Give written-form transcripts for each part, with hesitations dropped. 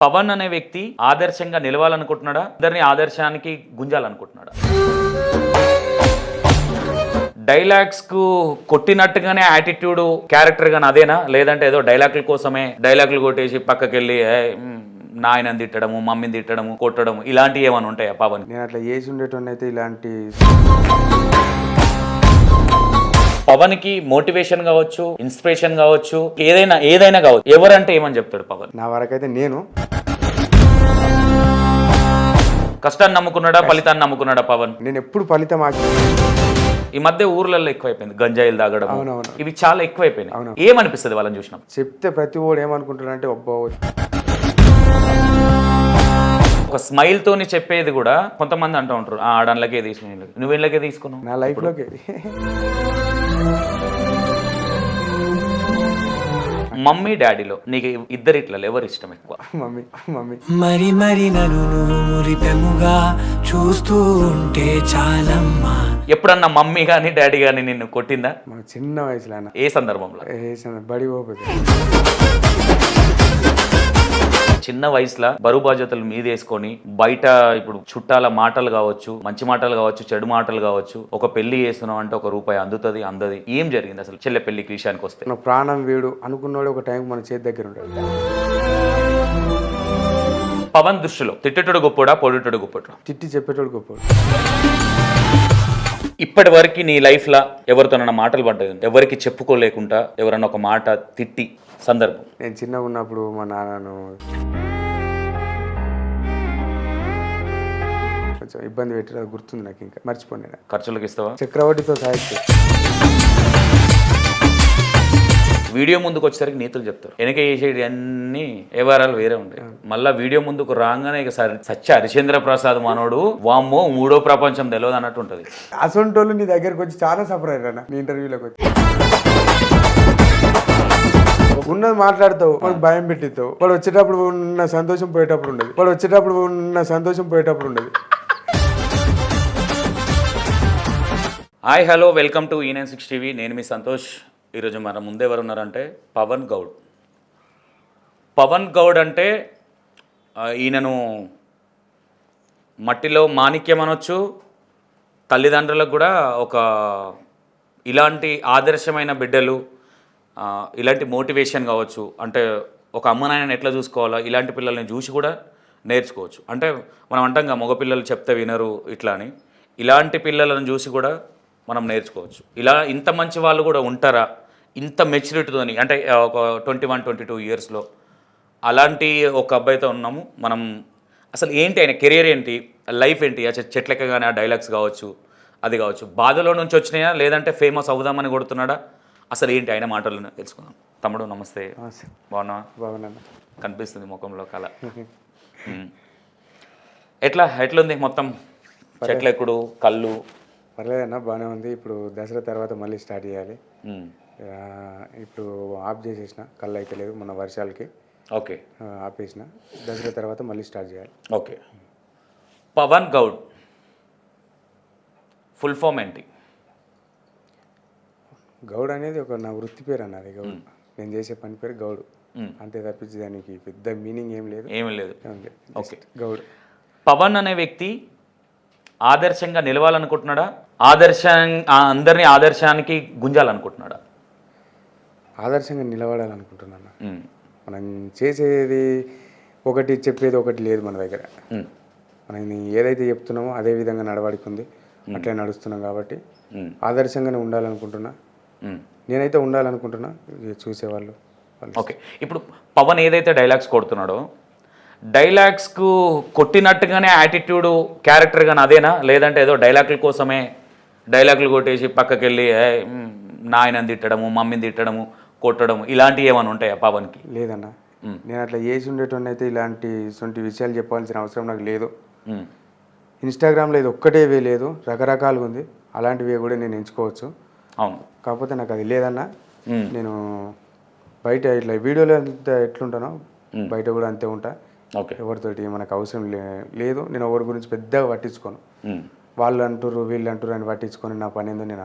పవన్ అనే వ్యక్తి ఆదర్శంగా నిలవాలనుకుంటున్నాడా? అందరినీ ఆదర్శానికి గుంజాలనుకుంటున్నాడా? డైలాగ్స్ కు కొట్టినట్టుగానే యాటిట్యూడ్ క్యారెక్టర్ గాని అదేనా? లేదంటే ఏదో డైలాగుల కోసమే డైలాగులు కొట్టేసి పక్కకెళ్ళి నాయనని తిట్టడము, మమ్మీని తిట్టడము, కొట్టడము ఇలాంటివి ఏమైనా ఉంటాయా పవన్? నేను అట్లా చేసి ఉండేటోని అయితే ఇలాంటి పవన్ కి మోటివేషన్ కావచ్చు, ఇన్స్పిరేషన్ కావచ్చు, ఏదైనా కావచ్చు. ఎవరంటే ఏమని చెప్తాడు పవన్? నా వరకైతే నేను కష్టాన్ని నమ్ముకున్నాడా, ఫలితాన్ని నమ్ముకున్నాడా పవన్? నేను ఎప్పుడు ఫలితం ఈ మధ్య ఊర్లలో ఎక్కువైపోయింది గంజాయిలు తాగడం, అవునవును ఇవి చాలా ఎక్కువైపోయినాయి. అవును. ఏమనిపిస్తుంది వాళ్ళని చూసినాం? చెప్తే ప్రతి ఓడు ఏమనుకుంటాడంటే ఒబ్బో ఒక స్మైల్ తోని చెప్పేది కూడా కొంతమంది అంటూ ఉంటారు, ఆడన్లకే తీసుకుని నువ్వు ఇళ్ళకే తీసుకున్నావు. నా లైఫ్లోకి మమ్మీ డాడీలో నీకు ఇద్దరిట్లలో ఎవరు ఇష్టం ఎక్కువ? మమ్మీ మమ్మీ మరి మరి నన్ను నువ్వు మురిపెముగా చూస్తూ ఉంటే చాలమ్మా. ఎప్పుడన్నా మమ్మీ కానీ డాడీ కానీ నిన్ను కొట్టిందా? మా చిన్న వయసులో అన్న ఏ సందర్భంలో? బడి పోతే చిన్న వయసులో బరువు బాధ్యతలు మీదేసుకొని బయట ఇప్పుడు చుట్టాల మాటలు కావచ్చు, మంచి మాటలు కావచ్చు, చెడు మాటలు కావచ్చు, ఒక పెళ్లి చేస్తున్నాం అంటే ₹1 అందుతుంది అందది. ఏం జరిగింది అసలు చెల్లె పెళ్లికి విషయానికి వస్తే? నా ప్రాణం వీడు అనుకున్నాడు ఒక టైం మన చేతి దగ్గర ఉంటాడు. పవన్ దృష్టిలో తిట్టేటోడు గొప్పోడా, పొడిటోడు గొప్పడా? తిట్టి చెప్పేటోడు గొప్పడు. ఇప్పటి వరకు నీ లైఫ్లో ఎవరితోనన్నా మాటలు పడ్డాయి, ఎవరికి చెప్పుకోలేకుండా ఎవరన్నా ఒక మాట తిట్టి సందర్భం? నేను చిన్నగా ఉన్నప్పుడు మా నాన్నను కొంచెం ఇబ్బంది పెట్టి అది గుర్తుంది నాకు, ఇంకా మర్చిపోయి నేను. ఖర్చులకు ఇస్తావా? చక్రవడ్డీతో సాహిత్యం వీడియో ముందుకు వచ్చేసరికి నీతులు చెప్తారు, వెనక చేసేది అన్ని వ్యవహారాలు వేరే ఉంటాయి. మళ్ళీ వీడియో ముందుకు రాగానే ఇక సత్య హరిశ్చంద్ర ప్రసాద్ మనోడు వామ్మో మూడో ప్రపంచం తెలియదు అన్నట్టు ఉంటుంది. అసొంటోళ్ళు నీ దగ్గరకు వచ్చి చాలా సఫర్ అయ్యారన్న. నీ ఇంటర్వ్యూలోకి వచ్చి ఉన్నది మాట్లాడతావు, వాడు భయం పెట్టిస్తావు, వాడు వచ్చేటప్పుడు ఉన్న సంతోషం పోయేటప్పుడు ఉండదు. Hi hello, welcome to E96 TV. నేను మీ సంతోష్. ఈరోజు మన ముందు ఎవరు ఉన్నారంటే పవన్ గౌడ్. పవన్ గౌడ్ అంటే ఈయనను మట్టిలో మాణిక్యం అనొచ్చు. తల్లిదండ్రులకు కూడా ఒక ఇలాంటి ఆదర్శమైన బిడ్డలు, ఇలాంటి మోటివేషన్ కావచ్చు. అంటే ఒక అమ్మ నాయనని ఎట్లా చూసుకోవాలో ఇలాంటి పిల్లల్ని చూసి కూడా నేర్చుకోవచ్చు. అంటే మనం అంటాం మగపిల్లలు చెప్తే వినరు ఇట్లా అని, ఇలాంటి పిల్లలను చూసి కూడా మనం నేర్చుకోవచ్చు. ఇంత మంచి వాళ్ళు కూడా ఉంటారా ఇంత మెచ్యూరిటీతోని? అంటే ఒక 21-22 ఇయర్స్లో అలాంటి ఒక అబ్బాయితో ఉన్నాము మనం. అసలు ఏంటి ఆయన కెరీర్ ఏంటి, లైఫ్ ఏంటి? చెట్లెక్కగానే ఆ డైలాగ్స్ కావచ్చు, అది కావచ్చు, బాధలో నుంచి వచ్చినాయా లేదంటే ఫేమస్ అవుదామని కొడుతున్నాడా? అసలు ఏంటి ఆయన మాటలు తెలుసుకుందాం. తమ్ముడు నమస్తే. బాగున్నా కనిపిస్తుంది ముఖంలో కళ. ఎట్లుంది మొత్తం చెట్లెక్కుడు, కళ్ళు? పర్లేదన్నా, బాగానే ఉంది. ఇప్పుడు దసరా తర్వాత మళ్ళీ స్టార్ట్ చేయాలి. ఇప్పుడు ఆఫ్ చేసేసిన, కళ్ళు అయితే లేదు మొన్న వర్షాలకి. ఓకే, ఆపేసిన. దసరా తర్వాత మళ్ళీ స్టార్ట్ చేయాలి. Okay. Pavan Goud full form ఏంటి? గౌడ్ అనేది ఒక నా వృత్తి పేరు అన్నది. గౌడ్ నేను చేసే పని పేరు గౌడ్, అంతే తప్పించి దానికి పెద్ద మీనింగ్ ఏమీ లేదు. ఓకే. గౌడ్. పవన్ అనే వ్యక్తి ఆదర్శంగా నిలవాలనుకుంటున్నాడా? అందరినీ ఆదర్శానికి గుంజాలనుకుంటున్నాడా? ఆదర్శంగా నిలబడాలనుకుంటున్నాను. మనం చేసేది ఒకటి, చెప్పేది ఒకటి లేదు మన దగ్గర. మనం ఏదైతే చెప్తున్నామో అదే విధంగా నడవడికుంది, అట్లే నడుస్తున్నాం. కాబట్టి ఆదర్శంగానే ఉండాలనుకుంటున్నా. నేనైతే ఉండాలనుకుంటున్నా, చూసేవాళ్ళు. ఓకే. ఇప్పుడు పవన్ ఏదైతే డైలాగ్స్ కొడుతున్నాడో, డైలాగ్స్కు కొట్టినట్టుగానే యాటిట్యూడ్ క్యారెక్టర్ కానీ అదేనా? లేదంటే ఏదో డైలాగుల కోసమే డైలాగులు కొట్టేసి పక్కకెళ్ళి నాయనని తిట్టడము, మమ్మీని తిట్టడము, కొట్టడము ఇలాంటివి ఏమైనా ఉంటాయా పవన్కి? లేదన్న, నేను అట్లా చేసి ఉండేటోని అయితే ఇలాంటి విషయాలు చెప్పాల్సిన అవసరం నాకు లేదు. ఇన్స్టాగ్రామ్లో ఇది ఒక్కటే వే లేదు, రకరకాలుగా ఉంది. అలాంటివి కూడా నేను ఎంచుకోవచ్చు. అవును. కాకపోతే నాకు అది లేదన్నా. నేను బయట ఇట్లా వీడియోలో ఎంత ఎట్లుంటానో బయట కూడా అంతే ఉంటా. ఓకే. ఎవరితోటి మనకు అవసరం లేదు. నేను ఎవరి గురించి పెద్దగా పట్టించుకోను. వాళ్ళు అంటారు వీళ్ళు అంటారు అని పట్టించుకొని నా పని ఏందో నేను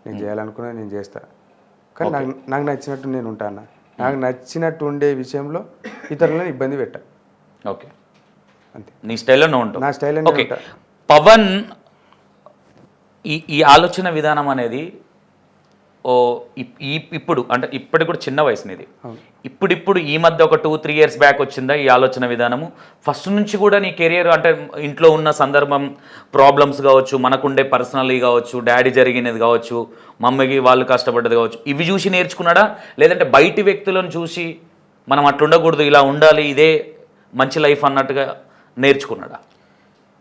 నేను చేయాలనుకున్నా నేను చేస్తా. కానీ నాకు నచ్చినట్టు నేను ఉంటాను. నాకు నచ్చినట్టు ఉండే విషయంలో ఇతరులను ఇబ్బంది పెట్టా. ఓకే, అంతే. నీ స్టైల్లో నువ్వు ఉంటావు. నా స్టైల్లో ఓకే, ఉంటా. పవన్ ఈ ఆలోచన విధానం అనేది ఓ ఇప్పుడు అంటే ఇప్పటికి కూడా చిన్న వయసు నీది, ఇప్పుడు ఈ మధ్య ఒక 2-3 ఇయర్స్ బ్యాక్ వచ్చిందా ఈ ఆలోచన విధానము? ఫస్ట్ నుంచి కూడా నీ కెరియర్ అంటే ఇంట్లో ఉన్న సందర్భం, ప్రాబ్లమ్స్ కావచ్చు, మనకుండే పర్సనల్లీ కావచ్చు, డాడీ జరిగినది కావచ్చు, మమ్మీకి వాళ్ళు కష్టపడ్డది కావచ్చు, ఇవి చూసి నేర్చుకున్నాడా, లేదంటే బయటి వ్యక్తులను చూసి మనం అట్లా ఉండకూడదు, ఇలా ఉండాలి, ఇదే మంచి లైఫ్ అన్నట్టుగా నేర్చుకున్నాడా?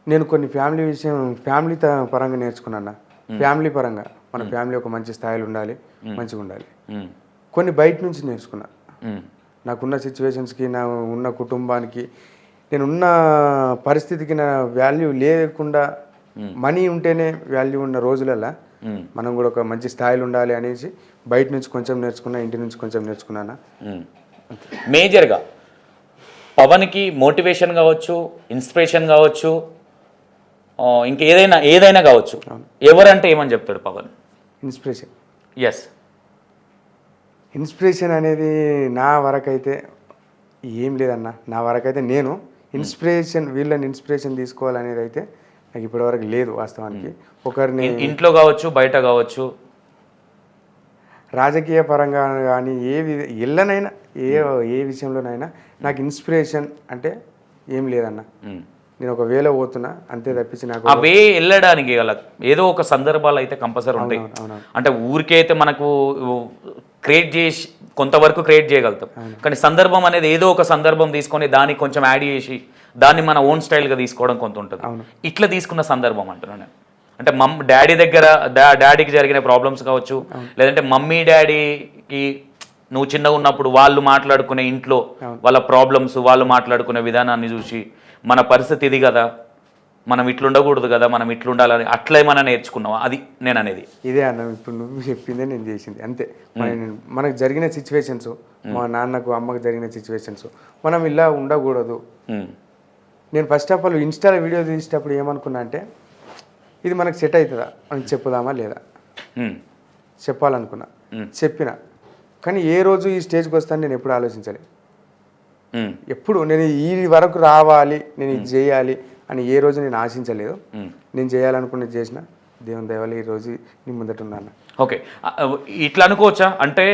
నేను కొన్ని ఫ్యామిలీ పరంగా నేర్చుకున్నా. ఫ్యామిలీ పరంగా మన ఫ్యామిలీ ఒక మంచి స్థాయిలో ఉండాలి, మంచిగా ఉండాలి. కొన్ని బయట నుంచి నేర్చుకున్నా. నాకున్న సిచ్యువేషన్స్కి, నా ఉన్న కుటుంబానికి, నేనున్న పరిస్థితికి నా వాల్యూ లేకుండా మనీ ఉంటేనే వాల్యూ ఉన్న రోజులలో మనం కూడా ఒక మంచి స్థాయిలో ఉండాలి అనేసి బయట నుంచి కొంచెం నేర్చుకున్నా, ఇంటి నుంచి కొంచెం నేర్చుకున్నాను. మేజర్గా పవన్కి మోటివేషన్ కావచ్చు, ఇన్స్పిరేషన్ కావచ్చు, ఏదైనా కావచ్చు, ఎవరంటే ఏమని చెప్తాడు పవన్? ఇన్స్పిరేషన్. ఎస్, ఇన్స్పిరేషన్ అనేది నా వరకైతే ఏం లేదన్న. నా వరకైతే నేను వీళ్ళని ఇన్స్పిరేషన్ తీసుకోవాలనేది అయితే నాకు ఇప్పటివరకు లేదు వాస్తవానికి. ఒకరిని ఇంట్లో కావచ్చు, బయట కావచ్చు, రాజకీయ పరంగా కానీ ఎల్లనైనా ఏ విషయంలోనైనా నాకు ఇన్స్పిరేషన్ అంటే ఏం లేదన్న. నేను ఒక వేలో పోతున్నా అంతే తప్పించి నాకు అవే వెళ్ళడానికి గల ఏదో ఒక సందర్భాలు అయితే కంపల్సరీ ఉంటాయి. అంటే ఊరికే అయితే మనకు క్రియేట్ చేసి కొంతవరకు క్రియేట్ చేయగలుగుతాం, కానీ సందర్భం అనేది ఏదో ఒక సందర్భం తీసుకొని దానికి కొంచెం యాడ్ చేసి దాన్ని మన ఓన్ స్టైల్గా తీసుకోవడం కొంత ఉంటుంది. ఇట్లా తీసుకున్న సందర్భం అంటున్నాను నేను. అంటే డాడీ దగ్గర డాడీకి జరిగిన ప్రాబ్లమ్స్ కావచ్చు, లేదంటే మమ్మీ డాడీకి నువ్వు చిన్నగా ఉన్నప్పుడు వాళ్ళు మాట్లాడుకునే ఇంట్లో వాళ్ళ ప్రాబ్లమ్స్, వాళ్ళు మాట్లాడుకునే విధానాన్ని చూసి మన పరిస్థితి ఇది కదా, మనం ఇట్లా ఉండకూడదు కదా, మనం ఇట్లా ఉండాలని అట్లా ఏమైనా నేర్చుకున్నావా? అది నేను అనేది ఇదే అన్న. ఇప్పుడు నువ్వు చెప్పిందే నేను చేసింది అంతే. మనకు జరిగిన సిచ్యువేషన్స్, మా నాన్నకు అమ్మకు జరిగిన సిచ్యువేషన్స్, మనం ఇలా ఉండకూడదు. నేను ఫస్ట్ ఆఫ్ ఆల్ ఇన్స్టాలో వీడియో తీసేటప్పుడు ఏమనుకున్నా అంటే ఇది మనకు సెట్ అవుతుందా అని చెప్పుదామా లేదా చెప్పాలనుకున్నా, చెప్పిన. కానీ ఏ రోజు ఈ స్టేజ్కి వస్తాను నేను ఎప్పుడు ఆలోచించాలి. ఎప్పుడు నేను ఈ వరకు రావాలి, నేను ఇది చేయాలి అని ఏ రోజు నేను ఆశించలేదు. నేను చేయాలనుకున్నది చేసిన, దేవుని దయ వల్ల ఈ రోజు నీ ముందట ఉన్నాను. ఓకే, ఇట్లా అనుకోవచ్చా? అంటే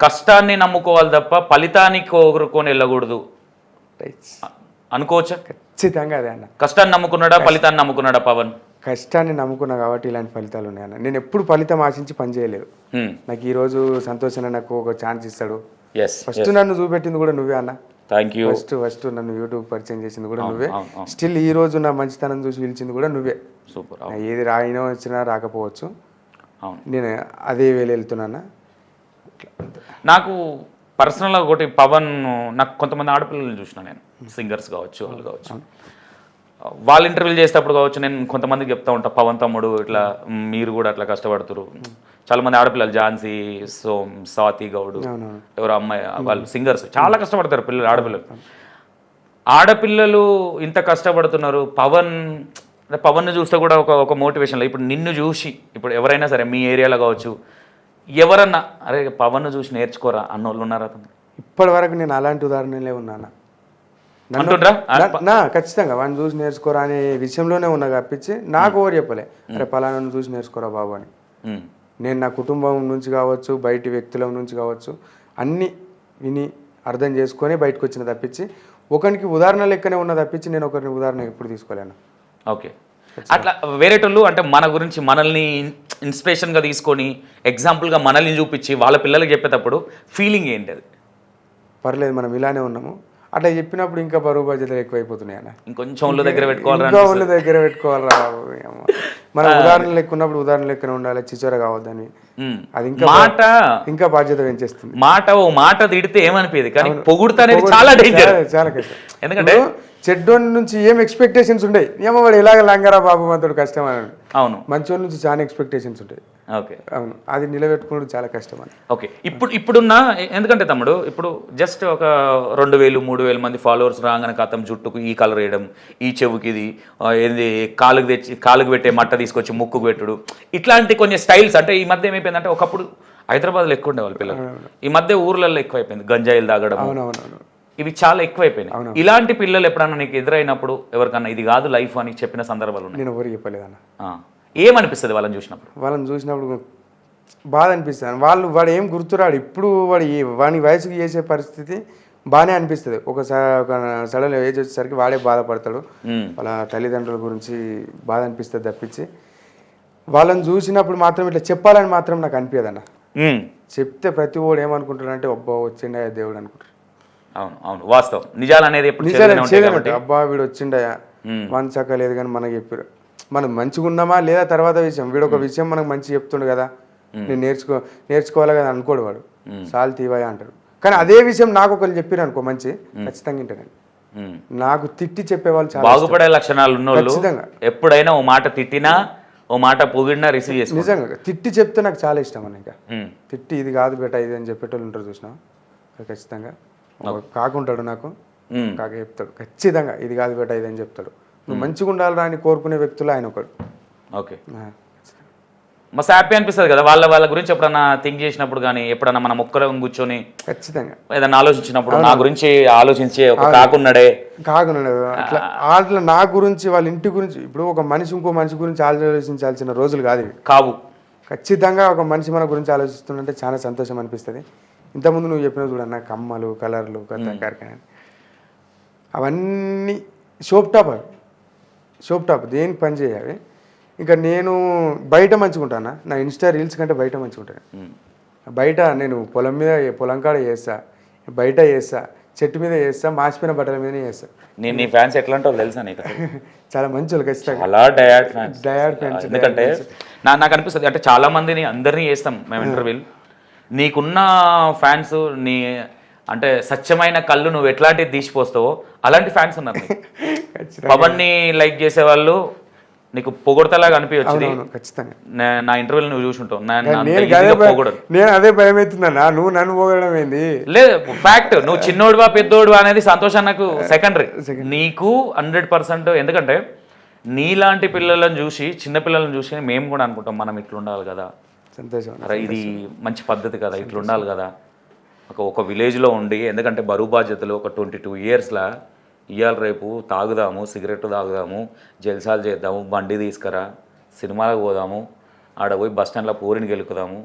కష్టాన్ని నమ్ముకోవాలి తప్ప ఫలితాన్ని కోరుకొని వెళ్ళకూడదు అనుకోవచ్చా? ఖచ్చితంగా అదే అన్న. కష్టాన్ని నమ్ముకున్నాడా, ఫలితాన్ని నమ్ముకున్నాడా పవన్? కష్టాన్ని నమ్ముకున్నా కాబట్టి ఇలాంటి ఫలితాలు ఉన్నాయన్న. నేను ఎప్పుడు ఫలితం ఆశించి పని చేయలేదు. నాకు ఈరోజు సంతోషంగా నాకు ఒక ఛాన్స్ ఇస్తాడు. ఫస్ట్ నన్ను చూపెట్టింది కూడా నువ్వే అన్న. Thank you. ఫస్ట్ నన్ను యూట్యూబ్ పరిచయం చేసింది కూడా నువ్వే. స్టిల్ ఈ రోజు నా మంచితనం చూసి పిలిచింది కూడా నువ్వే. సూపర్. ఏది రాయినా వచ్చినా రాకపోవచ్చు, నేను అదే వేళ వెళ్తున్నానా. నాకు పర్సనల్గా ఒకటి పవన్, నాకు కొంతమంది ఆడపిల్లలు చూసిన నేను, సింగర్స్ కావచ్చు, వాళ్ళు కావచ్చు, వాళ్ళు ఇంటర్వ్యూలు చేసేటప్పుడు కావచ్చు, నేను కొంతమందికి చెప్తా ఉంటా, పవన్ తమ్ముడు ఇట్లా మీరు కూడా అట్లా కష్టపడుతురు. చాలా మంది ఆడపిల్లలు, ఝాన్సీ, స్వాతి గౌడ్, ఎవరు అమ్మాయి, వాళ్ళు సింగర్స్ చాలా కష్టపడతారు పిల్లలు, ఆడపిల్లలు ఇంత కష్టపడుతున్నారు. పవన్ను చూస్తే కూడా ఒక మోటివేషన్లో, ఇప్పుడు నిన్ను చూసి ఇప్పుడు ఎవరైనా సరే మీ ఏరియాలో కావచ్చు, ఎవరన్నా అరే పవన్ను చూసి నేర్చుకోరా అన్న వాళ్ళు ఉన్నారా? ఇప్పటి వరకు నేను అలాంటి ఉదాహరణలే ఉన్నాను. ఖచ్చితంగా వాడిని చూసి నేర్చుకోరా అనే విషయంలోనే ఉన్నా తప్పించి నాకు ఎవరు చెప్పలే అరే పలానాను చూసి నేర్చుకోరా బాబు అని. నేను నా కుటుంబం నుంచి కావచ్చు, బయటి వ్యక్తుల నుంచి కావచ్చు, అన్నీ విని అర్థం చేసుకొని బయటకు వచ్చిన తప్పించి ఒకరికి ఉదాహరణ లెక్కనే ఉన్న తప్పించి నేను ఒకరిని ఉదాహరణ ఎప్పుడు తీసుకోలేను. ఓకే, అట్లా వేరేటోళ్ళు అంటే మన గురించి మనల్ని ఇన్స్పిరేషన్గా తీసుకొని ఎగ్జాంపుల్గా మనల్ని చూపించి వాళ్ళ పిల్లలకి చెప్పేటప్పుడు ఫీలింగ్ ఏంటి? అది పర్లేదు మనం ఇలానే ఉన్నాము అట్లా చెప్పినప్పుడు ఇంకా బరువు బాధ్యతలు ఎక్కువైపోతున్నాయి అన్న. ఇంకొంచెం ఒళ్ళు దగ్గర పెట్టుకోవాలరా. మనం ఉదాహరణ లెక్క ఉన్నప్పుడు ఉదాహరణ లెక్కన ఉండాలి, చిచోర కావద్దని. అది ఇంకా బాధ్యత పెంచేస్తుంది. మాట తిడితే ఏమనిపించదు, కానీ పొగుడుతా అనేది చాలా డేంజర్, చాలా కష్టం. ఎందుకంటే చెడ్డోని నుంచి ఏం ఎక్స్పెక్టేషన్స్ ఉంటాయి, ఏమో వాడు ఎలాగ లంగారా బాబు మనతోడు కష్టం అని. అవును, మంచోడి నుంచి చాలా ఎక్స్పెక్టేషన్స్ ఉంటాయి. ఓకే, అవును, అది నిలబెట్టుకోవడం చాలా కష్టం అని. ఓకే, ఇప్పుడున్న ఎందుకంటే తమ్ముడు ఇప్పుడు జస్ట్ ఒక 2000-3000 మంది ఫాలోవర్స్ రాగానే కథం జుట్టుకు ఈ కలర్ వేయడం, ఈ చెవుకి ఇది ఏంది, కాలుకు పెట్టే మట్ట తీసుకొచ్చి ముక్కుకు పెట్టుడు, ఇట్లాంటి కొన్ని స్టైల్స్. అంటే ఈ మధ్య ఏమైపోయిందంటే ఒకప్పుడు హైదరాబాద్లో ఎక్కువ ఉండేవాళ్ళు పిల్లలు, ఈ మధ్య ఊర్లలో ఎక్కువైపోయింది గంజాయిలు తాగడం, ఇవి చాలా ఎక్కువైపోయినాయి. ఇలాంటి పిల్లలు ఎప్పుడన్నా నీకు ఎదురైనప్పుడు ఎవరికన్నా ఇది కాదు లైఫ్ అని చెప్పిన సందర్భాలు ఉన్నాయి? నేను ఎవరికి చెప్పలేదన్న. ఏమనిపిస్తుంది వాళ్ళని చూసినప్పుడు? వాళ్ళని చూసినప్పుడు బాధ అనిపిస్తుంది. వాడు ఏం గుర్తురాడు ఇప్పుడు. వాడి వయసుకి చేసే పరిస్థితి బాగానే అనిపిస్తుంది. ఒక సడన్ ఏజ్ వచ్చేసరికి వాడే బాధపడతాడు. వాళ్ళ తల్లిదండ్రుల గురించి బాధ అనిపిస్తుంది తప్పించి వాళ్ళని చూసినప్పుడు మాత్రం ఇట్లా చెప్పాలని మాత్రం నాకు అనిపించదన్న. చెప్తే ప్రతి ఓడు ఏమనుకుంటాడంటే అబ్బా వచ్చిండయా దేవుడు అనుకుంటారు. అవును అవును వాస్తవం. నిజాలు అనేది అబ్బా వీడు వచ్చిండయా మంచక్క లేదు కానీ మనకి చెప్పారు. మనం మంచిగా ఉన్నామా లేదా తర్వాత విషయం. వీడు ఒక విషయం మనకు మంచి చెప్తుండు కదా, నేను నేర్చుకోవాలి కదా అనుకోడు వాడు. సాల్ తీవయా అంటాడు. కానీ అదే విషయం నాకు ఒకరు చెప్పారు అనుకో మంచి, ఖచ్చితంగా వింటానండి. నాకు తిట్టి చెప్పేవాళ్ళు చాలా బాగుపడే లక్షణాలు ఉన్నోళ్ళు ఖచ్చితంగా ఎప్పుడైనా ఓ మాట తిట్టినా ఓ మాట పొగిడినా రిసీవ్ చేసి నిజంగా తిట్టి చెప్తే నాకు చాలా ఇష్టం అన్న. ఇంకా తిట్టి ఇది కాదు బేట ఇది అని చెప్పేటోళ్ళు ఉంటారు చూసినా, ఖచ్చితంగా కాకుంటాడు నాకు కాక చెప్తాడు ఖచ్చితంగా ఇది కాదు బేట ఇది అని చెప్తాడు. నువ్వు మంచిగా ఉండాలిరా అని కోరుకునే వ్యక్తులు ఆయన ఒకడు. ఓకే మస్తు హ్యాపీ అనిపిస్తుంది కదా వాళ్ళ గురించి ఎప్పుడన్నా థింక్ చేసినప్పుడు కానీ ఎప్పుడన్నా మనం ఒక్కరం కూర్చొని ఖచ్చితంగా ఏదన్నా ఆలోచించినప్పుడు నా గురించి ఆలోచించే ఒక కాకున్నాడే అట్లా నా గురించి వాళ్ళ ఇంటి గురించి. ఇప్పుడు ఒక మనిషి ఇంకో మనిషి గురించి ఆలోచించాల్సిన రోజులు కాదు ఇవి కావు. ఖచ్చితంగా ఒక మనిషి మన గురించి ఆలోచిస్తుందంటే చాలా సంతోషం అనిపిస్తుంది. ఇంతకుముందు నువ్వు చెప్పిన చూడన్నా కమ్మలు కలర్లు కార్ఖానా అవన్నీ షోప్ టాప్ దేనికి పని చేయాలి. ఇంకా నేను బయట మంచిగుంటానా, నా ఇన్స్టా రీల్స్ కంటే బయట మంచిగుంటాను. బయట నేను పొలం కాడ చేస్తా, బయట చేస్తా, చెట్టు మీద చేస్తా, మాసిపోయిన బట్టల మీదనే చేస్తా. నేను నీ ఫ్యాన్స్ ఎట్లా ఉంటావు తెలుసా నీకు? చాలా మంచి వాళ్ళు ఖచ్చితంగా అలా డయాడ్ ఫ్యాన్స్. ఎందుకంటే నాకు అనిపిస్తుంది అంటే చాలా మందిని అందరినీ చేస్తాం మేము ఇంటర్వ్యూలు. నీకున్న ఫ్యాన్స్ నీ అంటే స్వచ్ఛమైన కళ్ళు నువ్వు ఎట్లాంటివి తీసిపోస్తావో అలాంటి ఫ్యాన్స్ ఉన్నారు. పవన్ని లైక్ చేసేవాళ్ళు నీకు పొగడతలాగా అనిపించచ్చు. ఖచ్చితంగా నా ఇంటర్వ్యూలు నువ్వు చూసుంటావు. నేను అదే భయం అవుతుందన్నా, నువ్వు నన్ను పొగడడం ఏంది? లేదు ఫ్యాక్ట్. నువ్వు చిన్నోడువా పెద్దోడువా అనేది సంతోషం నాకు సెకండరీ. నీకు 100%. ఎందుకంటే నీలాంటి పిల్లలను చూసి చిన్న పిల్లలను చూసి మేము కూడా అనుకుంటాం మనం ఇట్లా ఉండాలి కదా, సంతోషం, ఇది మంచి పద్ధతి కదా, ఇట్లా ఉండాలి కదా. ఒక విలేజ్లో ఉండి ఎందుకంటే బరువు బాధ్యతలు ఒక 22 ఇయర్స్లా ఇవాళ రేపు తాగుదాము, సిగరెట్ తాగుదాము, జల్సాలు చేద్దాము, బండి తీసుకురా, సినిమాలకు పోదాము, ఆడ పోయి బస్ స్టాండ్లో పూరిని గెలుకుదాము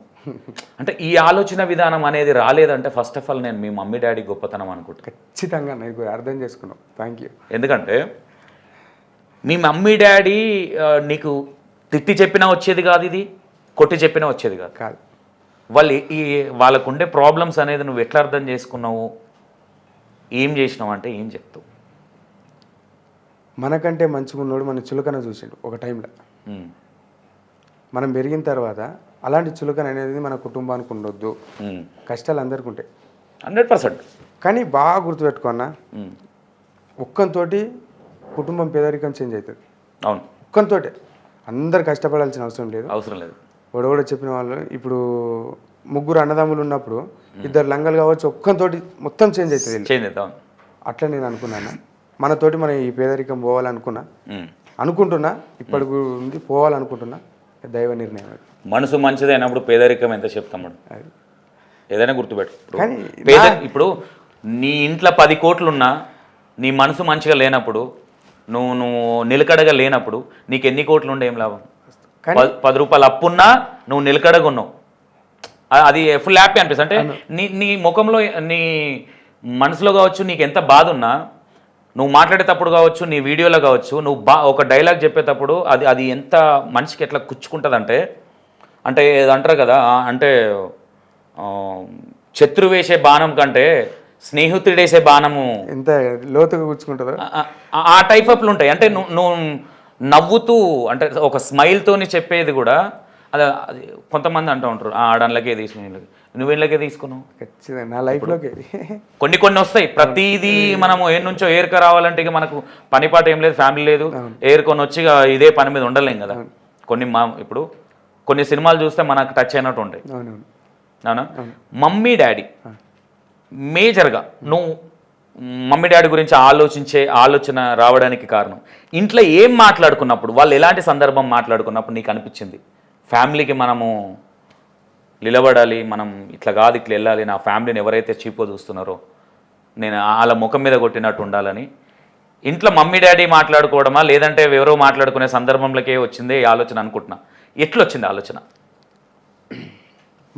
అంటే ఈ ఆలోచన విధానం అనేది రాలేదంటే ఫస్ట్ ఆఫ్ ఆల్ నేను మీ మమ్మీ డాడీ గొప్పతనం అనుకుంటా. ఖచ్చితంగా నీకు అర్థం చేసుకున్నావు, థ్యాంక్ యూ. ఎందుకంటే మీ మమ్మీ డాడీ నీకు తిట్టి చెప్పినా వచ్చేది కాదు, ఇది కొట్టి చెప్పినా వచ్చేది కాదు. వాళ్ళకు ఉండే ప్రాబ్లమ్స్ అనేది నువ్వు ఎట్లా అర్థం చేసుకున్నావు, ఏం చేసినావు అంటే ఏం చెప్తావు? మనకంటే మంచిగా ఉన్నోడు మన చులకన చూసిండు ఒక టైంలో. మనం పెరిగిన తర్వాత అలాంటి చులకన అనేది మన కుటుంబానికి ఉండొద్దు. కష్టాలు అందరికీ ఉంటాయి 100%. కానీ బాగా గుర్తుపెట్టుకున్నా, ఒక్కంతోటి కుటుంబం పేదరికం చేంజ్ అవుతుంది. అవును, ఒక్కంతోటే అందరు కష్టపడాల్సిన అవసరం లేదు. కూడా చెప్పిన వాళ్ళు ఇప్పుడు 3 అన్నదమ్ములు ఉన్నప్పుడు 2 లంగలు కావచ్చు, ఒక్కంతోటి మొత్తం చేంజ్ అవుతుంది. అట్లా నేను అనుకున్నాను. మనతోటి మనం ఈ పేదరికం అనుకుంటున్నా ఇప్పటికి ఉంది, పోవాలనుకుంటున్నా. దైవ నిర్ణయం. మనసు మంచిదైనప్పుడు పేదరికం ఎంత చెప్తాము ఏదైనా గుర్తుపెట్టు. ఇప్పుడు నీ ఇంట్లో 10 కోట్లున్నా నీ మనసు మంచిగా లేనప్పుడు, నువ్వు నిలకడగా లేనప్పుడు నీకు ఎన్ని కోట్లు ఉండే ఏం లాభం? 10 రూపాయలు అప్పున్నా నువ్వు నిలకడగా ఉన్నావు, అది ఫుల్ హ్యాపీ అనిపిస్తుంది. అంటే నీ ముఖంలో నీ మనసులో కావచ్చు నీకు ఎంత బాధ ఉన్నా, నువ్వు మాట్లాడేటప్పుడు కావచ్చు, నీ వీడియోలో కావచ్చు, నువ్వు ఒక డైలాగ్ చెప్పేటప్పుడు అది ఎంత మనిషికి ఎట్లా కుచ్చుకుంటుంది అంటే అంటారు కదా, అంటే శత్రువు వేసే బాణం కంటే స్నేహితుడేసే బాణము ఎంత లోతుగా కూర్చుకుంటుందో ఆ టైప్ ఆఫ్లు ఉంటాయి. అంటే నువ్వు నవ్వుతూ అంటే ఒక స్మైల్తోని చెప్పేది కూడా అది కొంతమంది అంటూ ఉంటారు, ఆడన్లకే తీసుకుని నువ్వేళ్ళకే తీసుకున్నావు. ఖచ్చితంగా నా లైఫ్లోకి కొన్ని వస్తాయి. ప్రతిదీ మనము ఏర్ నుంచో ఏర్క రావాలంటే ఇక మనకు పనిపాట ఏం లేదు, ఫ్యామిలీ లేదు, ఏరుకొని వచ్చి ఇదే పని మీద ఉండలేం కదా. ఇప్పుడు కొన్ని సినిమాలు చూస్తే మనకు టచ్ అయినట్టు ఉంటాయి. అవునా? మమ్మీ డాడీ మేజర్గా నువ్వు మమ్మీ డాడీ గురించి ఆలోచన రావడానికి కారణం ఇంట్లో ఏం మాట్లాడుకున్నప్పుడు, వాళ్ళు ఎలాంటి సందర్భం మాట్లాడుకున్నప్పుడు నీకు అనిపించింది ఫ్యామిలీకి మనము నిలబడాలి, మనం ఇట్లా కాదు ఇట్లా వెళ్ళాలి, నా ఫ్యామిలీని ఎవరైతే చీపో చూస్తున్నారో నేను వాళ్ళ ముఖం మీద కొట్టినట్టు ఉండాలని. ఇంట్లో మమ్మీ డాడీ మాట్లాడుకోవడమా లేదంటే ఎవరో మాట్లాడుకునే సందర్భంలోకే వచ్చిందే ఈ ఆలోచన అనుకుంటున్నా. ఎట్లొచ్చింది ఆలోచన?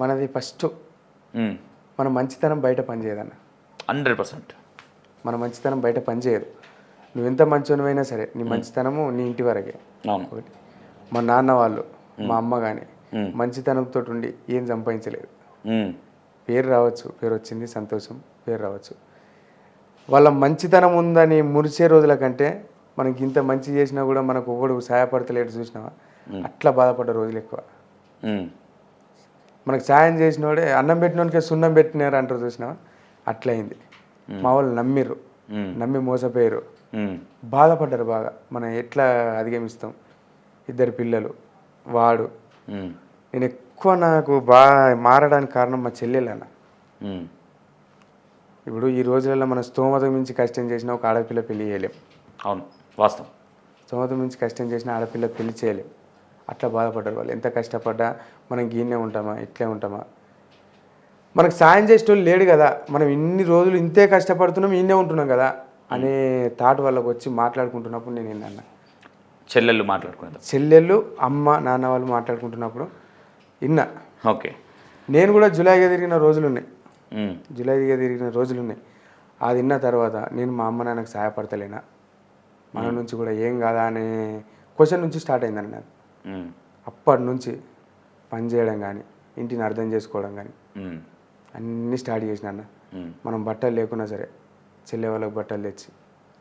మనది ఫస్ట్ మన మంచితనం బయట పనిచేయదన్న. 100%. మన మంచితనం బయట పనిచేయదు. నువ్వు ఎంత మంచివైనా సరే నీ మంచితనము నీ ఇంటి వరకే. అవును. ఒకటి మా నాన్న వాళ్ళు మా అమ్మ కానీ మంచితనంతో ఉండి ఏం సంపాదించలేదు. పేరు రావచ్చు, పేరు వచ్చింది సంతోషం, పేరు రావచ్చు. వాళ్ళ మంచితనం ఉందని మురిసే రోజుల కంటే మనకి ఇంత మంచి చేసినా కూడా మనకు ఒకడు సహాయపడతలేడు చూసినావా, అట్లా బాధపడ్డ రోజులు ఎక్కువ. మనకు సాయం చేసినోడే అన్నం పెట్టినోనికే సున్నం పెట్టినారు అంటారు చూసినావా, అట్లా అయింది. మా వాళ్ళు నమ్మిర్రు, నమ్మి మోసపోయారు, బాధపడ్డారు బాగా. మనం ఎట్లా అధిగమిస్తాం? 2 పిల్లలు, వాడు. నేను ఎక్కువ నాకు బాగా మారడానికి కారణం మా చెల్లెలన్న. ఇప్పుడు ఈ రోజులలో మన స్తోమత మించి కష్టం చేసిన ఒక ఆడపిల్ల పెళ్లి చేయలేం. అవును, వాస్తవం. స్తోమత మించి కష్టం చేసిన ఆడపిల్ల పెళ్లి చేయలేం. అట్లా బాధపడ్డారు వాళ్ళు. ఎంత కష్టపడ్డా మనం గీనే ఉంటామా, ఇట్లే ఉంటామా? మనకు సాయం చేసేటోళ్ళు లేడు కదా, మనం ఇన్ని రోజులు ఇంతే కష్టపడుతున్నాం, ఇన్నే ఉంటున్నాం కదా అనే థాట్ వాళ్ళకి వచ్చి మాట్లాడుకుంటున్నప్పుడు నేను ఏంటన్నా, చెల్లెళ్ళు మాట్లాడుకునేది, చెల్లెళ్ళు అమ్మ నాన్న వాళ్ళు మాట్లాడుకుంటున్నప్పుడు విన్నా. ఓకే. నేను కూడా జులైగా తిరిగిన రోజులు ఉన్నాయి, జులైగా తిరిగిన రోజులు ఉన్నాయి. అది విన్న తర్వాత నేను మా అమ్మ నాన్నకు సహాయపడతలేనా, మన నుంచి కూడా ఏం కాదా అనే క్వశ్చన్ నుంచి స్టార్ట్ అయిందని నాకు. అప్పటి నుంచి పని చేయడం కానీ, ఇంటిని అర్థం చేసుకోవడం కానీ అన్నీ స్టార్ట్ చేసిన అన్న. మనం బట్టలు లేకున్నా సరే చెల్లె వాళ్ళకి బట్టలు తెచ్చి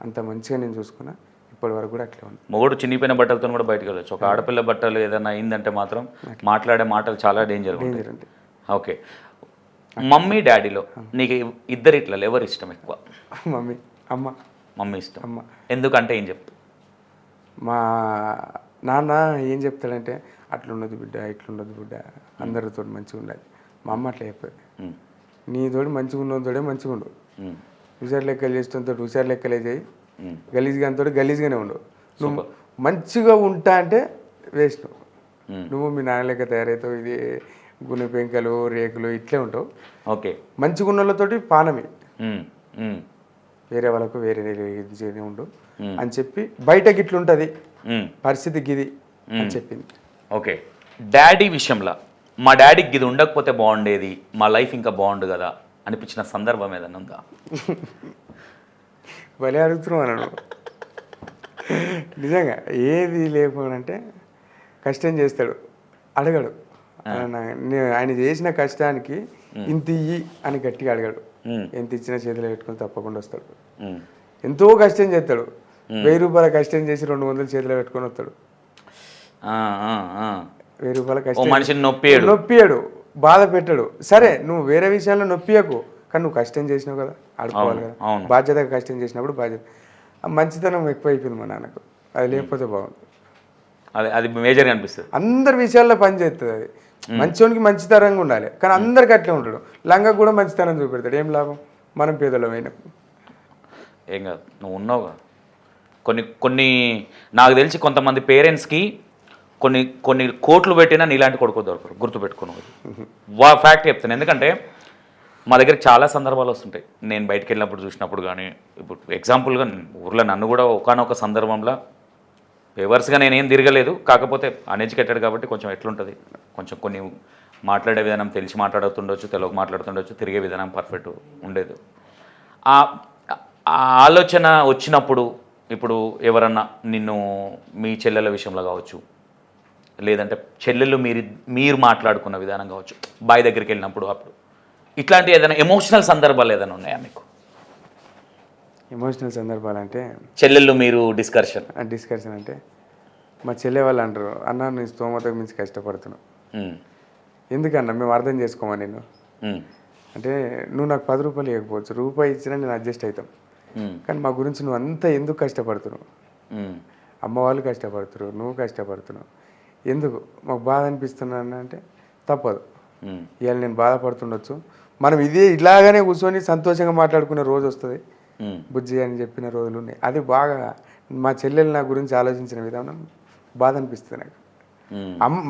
అంత మంచిగా నేను చూసుకున్నా. ఇప్పటి వరకు కూడా అట్లే ఉంది. మొగుడు చినిగిపోయిన బట్టలతో కూడా బయటకు వెళ్ళచ్చు. ఒక ఆడపిల్ల బట్టలు ఏదైనా అయిందంటే మాత్రం మాట్లాడే మాటలు చాలా డేంజర్ ఉంటాయి. ఓకే. మమ్మీ డాడీలో నీకు ఇద్దరిట్లో ఎవరు ఇష్టం ఎక్కువ? మమ్మీ, అమ్మ. మమ్మీ ఇష్టం. అమ్మ. ఎందుకంటే ఏం చెప్తా? మా నాన్న ఏం చెప్తాడంటే అట్లుండదు బిడ్డ, ఇట్లుండదు బిడ్డ, అందరితో మంచిగా ఉండాలి. మా అమ్మ అట్లా చెప్పేది, నీతోటి మంచిగా ఉన్నతోడే మంచిగా ఉండు, హుషారు లెక్కలు చేస్తుంతో హుషారు లెక్కలే చేయి, గలీజ్గా అంతోటి గలీజ్గానే ఉండు. నువ్వు మంచిగా ఉంటా అంటే వేస్ట్, నువ్వు మీ నాన్న లెక్క తయారవుతావు, ఇది గుణె పెంకలు రేకులు ఇట్లే ఉంటావు. ఓకే. మంచిగా ఉన్న వాళ్ళతోటి పానమి, వేరే వాళ్ళకు వేరే ఇది ఉండు అని చెప్పి బయటకి ఇట్లుంటుంది పరిస్థితి గిది అని చెప్పింది. ఓకే. డాడీ విషయంలో మా డాడీకి ఇది ఉండకపోతే బాగుండేది, మా లైఫ్ ఇంకా బాగుండు కదా అనిపించిన సందర్భం ఏదన్నా ఉందా? భలే అడుగుతున్నావు అన్నాడు. నిజంగా ఏది లేకపోనంటే కష్టం చేస్తాడు, అడగడు. ఆయన చేసిన కష్టానికి ఇంత ఇయ్యి అని గట్టిగా అడగాడు. ఎంత ఇచ్చినా చేతిలో పెట్టుకొని తప్పకుండా వస్తాడు. ఎంతో కష్టం చేస్తాడు, 1000 రూపాయల కష్టం చేసి 200 చేతిలో పెట్టుకొని వస్తాడు. 1000 రూపాయల కష్టం మనిషిని నొప్పియాడు, బాధ పెట్టాడు. సరే నువ్వు వేరే విషయాల్లో నొప్పియకు, కానీ నువ్వు కష్టం చేసినావు కదా, ఆడుకోవాలి కదా, బాధ్యతగా కష్టం చేసినప్పుడు బాధ్యత. మంచితనం ఎక్కువ అయిపోయింది మా నాన్నకు, అది లేకపోతే బాగుంది. అది మేజర్గా అనిపిస్తుంది. అందరి విషయాల్లో పని చేస్తుంది అది. మంచోనికి మంచితనంగా ఉండాలి, కానీ అందరికి అట్లే ఉంటాడు. లంగా కూడా మంచితనం చూపెడతాడు, ఏం లాభం? మనం పేదలమైన. ఏం కాదు, నువ్వు ఉన్నావుగా. కొన్ని నాకు తెలిసి కొంతమంది పేరెంట్స్కి కొన్ని కోట్లు పెట్టినా నీలాంటి కొడుకు దొరకరు, గుర్తుపెట్టుకుని. ఫ్యాక్ట్ చెప్తాను, ఎందుకంటే మా దగ్గర చాలా సందర్భాలు వస్తుంటాయి. నేను బయటికి వెళ్ళినప్పుడు చూసినప్పుడు కానీ, ఇప్పుడు ఎగ్జాంపుల్గా ఊర్లో నన్ను కూడా ఒకానొక సందర్భంలో పేవర్స్గా నేనేం తిరగలేదు, కాకపోతే అన్ఎడ్యుకేటెడ్ కాబట్టి కొంచెం ఎట్లుంటుంది, కొంచెం కొన్ని మాట్లాడే విధానం తెలిసి మాట్లాడుతుండొచ్చు, తెలుగు మాట్లాడుతుండొచ్చు, తిరిగే విధానం పర్ఫెక్ట్ ఉండేది. ఆ ఆలోచన వచ్చినప్పుడు ఇప్పుడు ఎవరన్నా నిన్ను మీ చెల్లెల విషయంలో కావచ్చు, లేదంటే చెల్లెళ్ళు మీరు మాట్లాడుకున్న విధానం కావచ్చు, బాయ్ దగ్గరికి వెళ్ళినప్పుడు అప్పుడు ఇట్లాంటి ఏదైనా ఎమోషనల్ సందర్భాలు ఏదైనా ఉన్నాయా మీకు? ఎమోషనల్ సందర్భాలు అంటే చెల్లెళ్ళు మీరు డిస్కషన్ అంటే మా చెల్లె వాళ్ళు అంటారు, అన్న నేను స్తోమతకు మించి కష్టపడుతున్నావు, ఎందుకన్నా మేము అర్థం చేసుకోమా నేను అంటే, నువ్వు నాకు 10 రూపాయలు ఇవ్వకపోవచ్చు, రూపాయి ఇచ్చినా నేను అడ్జస్ట్ అవుతాం, కానీ మా గురించి నువ్వు అంతా ఎందుకు కష్టపడుతున్నావు? అమ్మ వాళ్ళు కష్టపడుతున్నారు, నువ్వు కష్టపడుతున్నావు, ఎందుకు? మాకు బాధ అనిపిస్తున్నా అంటే తప్పదు. ఇవాళ నేను బాధపడుతుండొచ్చు, మనం ఇలాగానే కూర్చొని సంతోషంగా మాట్లాడుకునే రోజు వస్తుంది, బుజ్జి అని చెప్పిన రోజులు ఉన్నాయి. అది బాగా మా చెల్లెలు నా గురించి ఆలోచించిన విధానం బాధ అనిపిస్తుంది నాకు.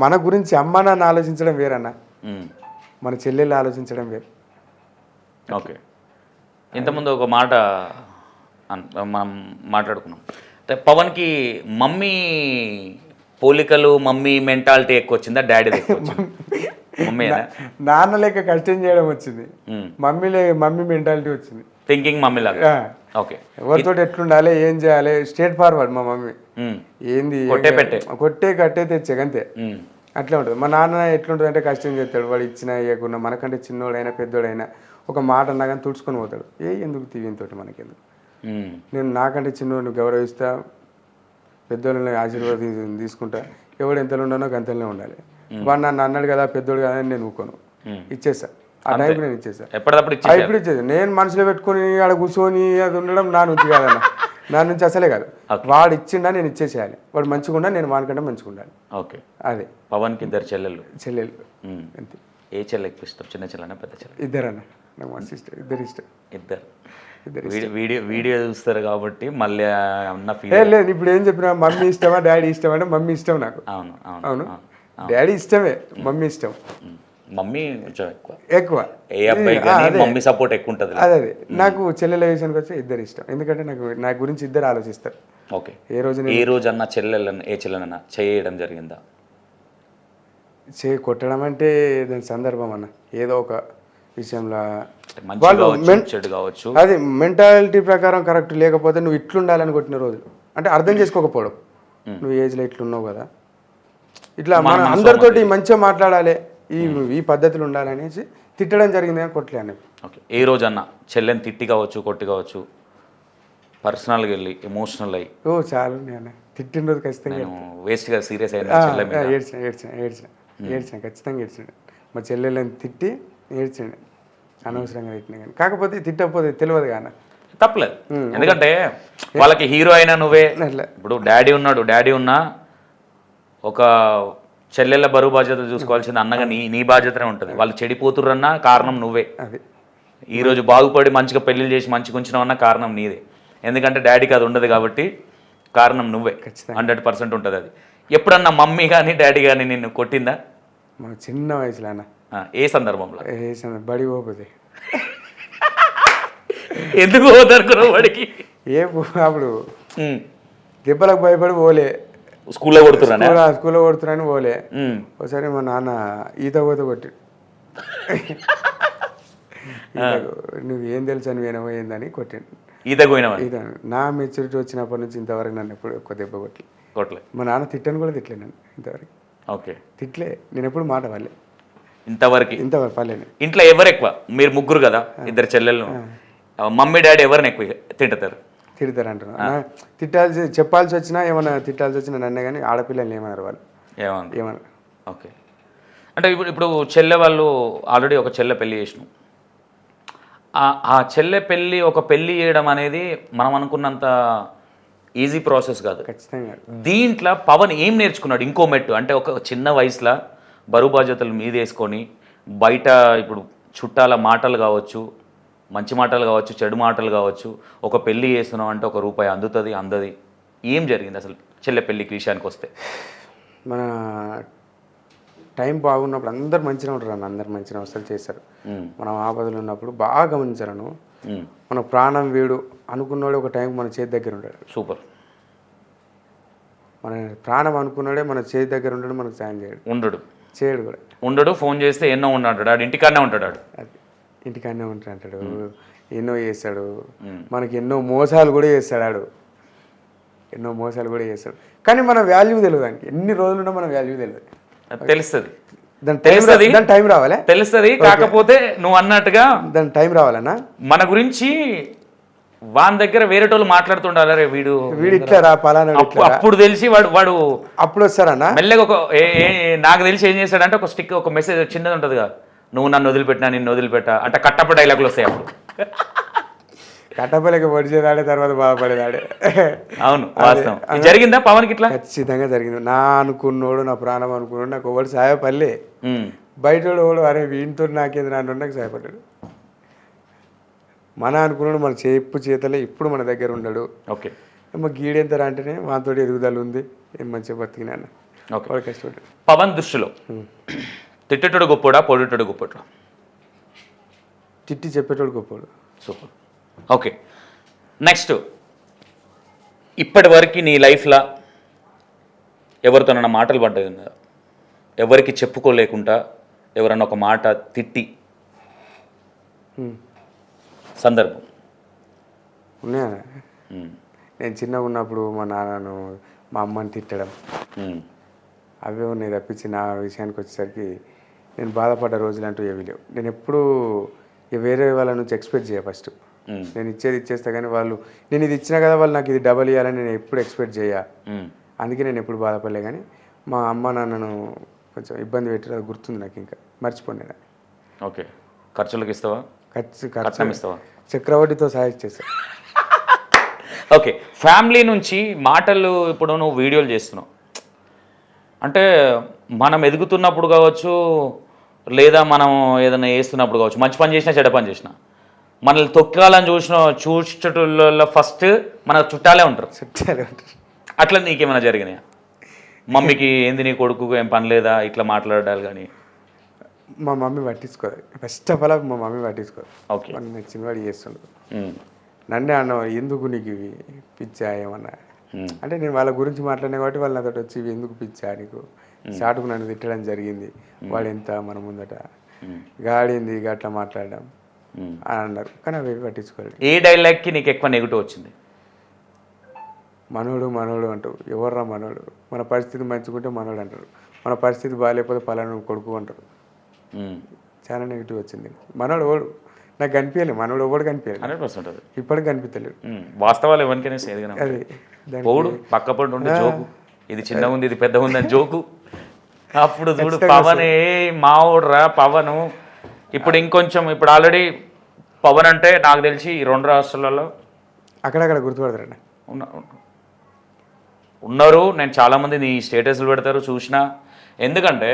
మన గురించి అమ్మ నాన్న ఆలోచించడం వేరన్నా, మన చెల్లెళ్ళు ఆలోచించడం వేరు. ఓకే. ఇంతకుముందు ఒక మాట మనం మాట్లాడుకున్నాం అంటే పవన్కి మమ్మీ పోలికలు మమ్మీ మెంటాలిటీ ఎక్కువ వచ్చిందా డాడీ ఎక్కువ వచ్చింది? మమ్మీనా? నాన్న లెక్క కష్టం చేయడం వచ్చింది, మమ్మీ మెంటాలిటీ వచ్చింది. థింకింగ్ మమ్మీ లాగా. ఓకే. ఎవరితో ఎట్లుండాలి, ఏం చేయాలి, స్ట్రేట్ ఫార్వర్డ్ మా మమ్మీ. ఏంది కొట్టే కట్టే తెచ్చే అంతే, అట్లా ఉంటుంది. మా నాన్న ఎట్లుంటుంది అంటే కష్టం చేస్తాడు, వాడు ఇచ్చినా ఇవ్వకుండా మనకంటే చిన్నోడైనా పెద్దోడైనా ఒక మాట అన్నా కానీ తుడుచుకొని పోతాడు. ఎందుకు తీయంతో మనకెందుకు, నేను నాకంటే చిన్నోడిని గౌరవిస్తా, పెద్దోళ్ళని ఆశీర్వాదం తీసుకుంటా, ఎవడు ఎంతలో ఉన్నానో అంతలోనే ఉండాలి. వాడు నన్ను అన్నాడు కదా పెద్దోడు కదా అని నేను ఊకోను, ఇచ్చేసా. ఆ టైంకి నేను ఇచ్చేసా, ఇప్పుడు ఇచ్చేసా. నేను మనసులో పెట్టుకుని ఆడ కూర్చొని అది ఉండడం నా నుంచి కాదన్న, నా నుంచి అసలే కాదు. వాడు ఇచ్చిండా నేను ఇచ్చేసేయాలి, వాడు మంచిగా ఉండాలి, నేను వానికంటే మంచిగా ఉండాలి. ఓకే. అదే. పవన్కి 2 చెల్లెళ్ళు. అంతే. ఏ చెల్లె ఎక్కువ ఇష్టం, చిన్న చెల్లెనా పెద్ద చెల్లె? ఇద్దరన్న, నాకు మంచి ఇష్టం, ఇద్దరు ఇష్టం. ఇద్దరు వీడియో చూస్తారు కాబట్టి మళ్ళీ అన్న లేదు. ఇప్పుడు ఏం చెప్పినా మమ్మీ ఇష్టమా డాడీ ఇష్టమా అంటే మమ్మీ ఇష్టం నాకు. అవును అవును, డాడీ ఇష్టమే, మమ్మీ ఇష్టం. మమ్మీ కొంచెం ఎక్కువ. ఏ అబ్బాయి మమ్మీ సపోర్ట్ ఎక్కువ ఉంటుంది. అదే నాకు చెల్లెల విషయానికి వచ్చి ఇద్దరు ఇష్టం, ఎందుకంటే నా గురించి ఇద్దరు ఆలోచిస్తారు. ఓకే. ఏ రోజు అన్న ఏ చెల్లెనన్నా చేయడం జరిగిందా? కొట్టడం అంటే దాని సందర్భం అన్న, ఏదో ఒక విషయంలో కావచ్చు, అది మెంటాలిటీ ప్రకారం కరెక్ట్ లేకపోతే నువ్వు ఇట్లుండాలని కొట్టిన రోజులు అంటే అర్థం చేసుకోకపోవడం, నువ్వు ఏజ్లో ఇట్లున్నావు కదా, ఇట్లా మన అందరితోటి మంచిగా మాట్లాడాలి, ఈ పద్ధతులు ఉండాలనేసి తిట్టడం జరిగింది కానీ కొట్టలే అనేది. ఓకే. ఏ రోజు అన్న చెల్లెని తిట్టి కావచ్చు, కొట్టి కావచ్చు, పర్సనల్గా వెళ్ళి ఎమోషనల్ అయ్యి? చాలా అన్న, తిట్టిన రోజు ఖచ్చితంగా వేస్ట్గా సీరియస్ అయినా ఏడ్చిన ఖచ్చితంగా ఏడ్చిన. మా చెల్లెళ్ళని తిట్టి ఏడ్చండి, అనవసరంగా తిట్టినా కానీ. కాకపోతే తిట్టకపోతే తెలియదు కానీ తప్పలేదు, ఎందుకంటే వాళ్ళకి హీరో అయినా నువ్వే. ఇప్పుడు డాడీ ఉన్నాడు, డాడీ ఉన్నా ఒక చెల్లెళ్ళ బరువు బాధ్యతలు చూసుకోవాల్సింది అన్నగా నీ బాధ్యతనే ఉంటుంది. వాళ్ళు చెడిపోతుర్రన్నా కారణం నువ్వే. ఈరోజు బాగుపడి మంచిగా పెళ్లిళ్ళు చేసి మంచిగా ఉంచినావన్నా కారణం నీదే, ఎందుకంటే డాడీకి అది ఉండదు కాబట్టి కారణం నువ్వే. 100% ఉంటుంది అది. ఎప్పుడన్నా మమ్మీ కానీ డాడీ కానీ నిన్ను కొట్టిందా? మన చిన్న వయసులో అన్న. ఏ సందర్భంలో? బడి పోతే. ఎందుకు పోతారు బడికి? అప్పుడు దెబ్బలకు భయపడి పోలే, స్కూల్లో కొడుతున్నాను పోలే. ఒకసారి మా నాన్న ఈత పోతే కొట్టి, నువ్వు ఏం తెలుసు అని వినవో ఏందని కొట్టాను. ఈత నా మెచ్యూరిటీ వచ్చినప్పటి నుంచి ఇంతవరకు నన్ను ఎప్పుడు ఎక్కువ దెబ్బ కొట్టలే. మా నాన్న తిట్టను కూడా తిట్టలే నన్ను ఇంతవరకు. ఓకే. తిట్లే, నేను ఎప్పుడు మాట వాళ్ళే ఇంతవరకు పర్లేదు. ఇంట్లో ఎవరు ఎక్కువ? మీరు ముగ్గురు కదా, ఇద్దరు చెల్లెళ్ళు, మమ్మీ డాడీ ఎవరిని ఎక్కువ తిడతారు అంటున్నా? చెప్పాల్సి వచ్చినా ఏమన్నా తిట్టాల్సి వచ్చినా నన్నే, కానీ ఆడపిల్లలు ఏమన్నారు వాళ్ళు ఏమన్నారు. ఓకే. అంటే ఇప్పుడు చెల్లె వాళ్ళు ఆల్రెడీ ఒక చెల్లె పెళ్లి చేసినాం, ఆ చెల్లె పెళ్లి చేయడం అనేది మనం అనుకున్నంత ఈజీ ప్రాసెస్ కాదు. ఖచ్చితంగా. దీంట్లో పవన్ ఏం నేర్చుకున్నాడు ఇంకో మెట్టు? అంటే ఒక చిన్న వయసులో బరువు బాధ్యతలు మీద వేసుకొని బయట ఇప్పుడు చుట్టాల మాటలు కావచ్చు, మంచి మాటలు కావచ్చు, చెడు మాటలు కావచ్చు, ఒక పెళ్ళి చేస్తున్నాం అంటే ₹1 అందది. ఏం జరిగింది అసలు చెల్లె పెళ్ళికి విషయానికి వస్తే? మన టైం బాగున్నప్పుడు అందరు మంచిగా ఉంటారు అన్న, అందరు మంచిగా వస్తారు చేస్తారు. మనం ఆపదలు ఉన్నప్పుడు బాగా గమనించాను, మన ప్రాణం వీడు అనుకున్నాడు ఒక టైం మన చేతి దగ్గర ఉంటాడు. సూపర్. మన ప్రాణం అనుకున్నాడే మన చేతి దగ్గర ఉంటాడు, మనకు సాయం చేయడు కూడా ఉండడు. ఫోన్ చేస్తే ఎన్నో ఉంటాడు, ఆడు ఇంటికాడనే ఉంటాడు, ఇంటికాడనే అంటాడు, ఎన్నో చేస్తాడు, మనకి ఎన్నో మోసాలు కూడా చేస్తాడు, కానీ మన వాల్యూ తెలియదు దానికి. ఎన్ని రోజులున్నా మన వాల్యూ తెలియదు. తెలుస్తుంది, దాని టైం రావాలి, తెలుస్తుంది. కాకపోతే నువ్వు అన్నట్టుగా దాని టైం రావాలన్నా. మన గురించి వాని దగ్గర వేరేటోళ్ళు మాట్లాడుతుండాలి, వీడు ఇట్లా పలానా, అప్పుడు తెలిసి వాడు అప్పుడు వస్తారన్నా మెల్లగా నాకు తెలిసి ఏం చేస్తాడంటే ఒక మెసేజ్ చిన్నది ఉంటుంది కదా, నువ్వు నన్ను వదిలిపెట్టినా నిన్ను వదిలిపెట్టా అంటే కట్టప్ప డైలాగులు వస్తాయి. అప్పుడు కట్టపలకి పొడిచేదాడే తర్వాత బాధపడేదాడే. అవును, వాస్తవం. జరిగిందా పవన్కి ఇట్లా? ఖచ్చితంగా జరిగింది. నా అనుకున్నోడు, నా ప్రాణం అనుకున్నాడు, నాకు ఒకటి సాయపడలే. బయట వాడు అరే వీటితో నాకేంది నాన్న నాకు సాయపడ్డాడు. మన అనుకున్నాడు మన చేతలే ఇప్పుడు మన దగ్గర ఉన్నాడు. ఓకే. ఏమో గీడెంతరా అంటేనే వాతో ఎదుగుదల ఉంది, ఏం మంచిగా బతికినా కష్టపడ్డాడు. పవన్ దృష్టిలో తిట్టేటోడు గొప్పోడా, పొడిటోడు గొప్పోడా? తిట్టి చెప్పేటోడు గొప్పోడు. సూపర్. ఓకే, నెక్స్ట్, ఇప్పటి వరకు నీ లైఫ్లో ఎవరితోనన్నా మాటలు పడ్డది ఉందా? ఎవరికి చెప్పుకోలేకుండా ఎవరన్నా ఒక మాట తిట్టి సందర్భం? ఉన్నాయా? ఉమ్, నేను చిన్నగా ఉన్నప్పుడు మా నాన్నను మా అమ్మని తిట్టడం ఉమ్, అవే ఉన్నాయి తప్పించి నా విషయానికి వచ్చేసరికి నేను బాధపడ్డ రోజులు అంటూ ఏమీ లేవు. నేను ఎప్పుడూ వేరే వాళ్ళ నుంచి ఎక్స్పెక్ట్ చేయ ఫస్ట్. ఉమ్, నేను ఇచ్చేది ఇచ్చేస్తా కానీ వాళ్ళు నేను ఇది ఇచ్చినా కదా వాళ్ళు నాకు ఇది డబల్ ఇవ్వాలని నేను ఎప్పుడు ఎక్స్పెక్ట్ చేయ. ఉమ్, అందుకే నేను ఎప్పుడు బాధపడలే. కానీ మా అమ్మ నాన్నను కొంచెం ఇబ్బంది పెట్టి అది గుర్తుంది నాకు, ఇంకా మర్చిపోయి నేను. ఓకే, ఖర్చులకు ఇస్తావా? కట్నం ఇస్తావా? చక్రవడ్డీతో సహాయం చేశాను. ఓకే, ఫ్యామిలీ నుంచి మాటలు ఇప్పుడు నువ్వు వీడియోలు చేస్తున్నావు అంటే మనం ఎదుగుతున్నప్పుడు కావచ్చు, లేదా మనం ఏదైనా వేస్తున్నప్పుడు కావచ్చు, మంచి పని చేసినా చెడ్డ పని చేసినా మనల్ని తొక్కాలని చూసేటోళ్ళ ఫస్ట్ మన చుట్టాలే ఉంటారు. అట్లా నీకేమైనా జరిగినాయా? మమ్మీకి ఏంది నీ కొడుకు ఏం పని లేదా ఇట్లా మాట్లాడాలి కానీ? మా మమ్మీ పట్టించుకోదు. ఫస్ట్ ఆఫ్ ఆల్ మా మమ్మీ పట్టించుకోదు. ఓకే, మన నచ్చిన వాడు చేస్తుండు. నన్నే అన్న ఎందుకు నీకు ఇవి పిచ్చా ఏమన్నా అంటే నేను వాళ్ళ గురించి మాట్లాడినా కాబట్టి వాళ్ళు నాతో వచ్చి ఇవి ఎందుకు పిచ్చా నీకు చాటుకు నన్ను తిట్టడం జరిగింది. వాడు ఎంత మన ముందట గాడింది అట్లా మాట్లాడడం అని అన్నారు. కానీ అవి పట్టించుకోలేదు. ఏ డైలాగ్కి నీకు ఎక్కువ నెగిటివ్ వచ్చింది? మనోడు మనోడు అంటారు. ఎవర్రా మనోడు? మన పరిస్థితి మంచుకుంటే మనోడు అంటారు, మన పరిస్థితి బాగాలేకపోతే పలానా కొడుకు అంటారు. చాలా నెగిటివ్ వచ్చింది. మనోడు ఓడు నాకు కనిపించలేదు, మనోడు ఎవడు కనిపించలేదు. 100% అది ఇప్పటికి కనిపించలేదు. వాస్తవాలు ఎవరికైనా అది పోడు పక్క పడి ఉండే జోకు, ఇది చిన్నగా ఉంది ఇది పెద్దగా ఉంది అని జోకు. అప్పుడు చూడు పవన్, ఏ మావుడ్రా పవను. ఇప్పుడు ఇంకొంచెం, ఇప్పుడు ఆల్రెడీ పవన్ అంటే నాకు తెలిసి ఈ 2 రాష్ట్రాలలో అక్కడక్కడ గుర్తుపడతారన్న ఉన్నారు. నేను చాలామంది నీ స్టేటస్లు పెడతారు చూసినా. ఎందుకంటే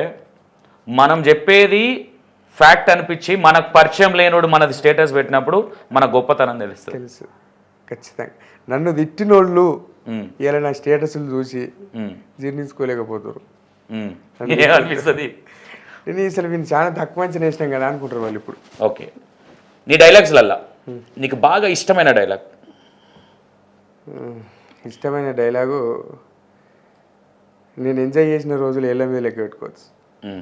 మనం చెప్పేది ఫ్యాక్ట్ అనిపించి మనకు పరిచయం లేనోడు మనది స్టేటస్ పెట్టినప్పుడు మన గొప్పతనం తెలుస్తుంది. తెలుసు ఖచ్చితంగా. నన్ను తిట్టినోళ్ళు ఇలా నా స్టేటస్లు చూసి జీర్ణించుకోలేకపోతారు. అనిపిస్తుంది నేను అసలు వీళ్ళు చాలా తక్కువ మంచి ఇష్టం కదా అనుకుంటారు వాళ్ళు ఇప్పుడు. ఓకే, నీ డైలాగ్స్లల్లా నీకు బాగా ఇష్టమైన డైలాగ్? ఇష్టమైన డైలాగు నేను ఎంజాయ్ చేసిన రోజులు ఏళ్ళ మీద లెక్క పెట్టుకోవచ్చు.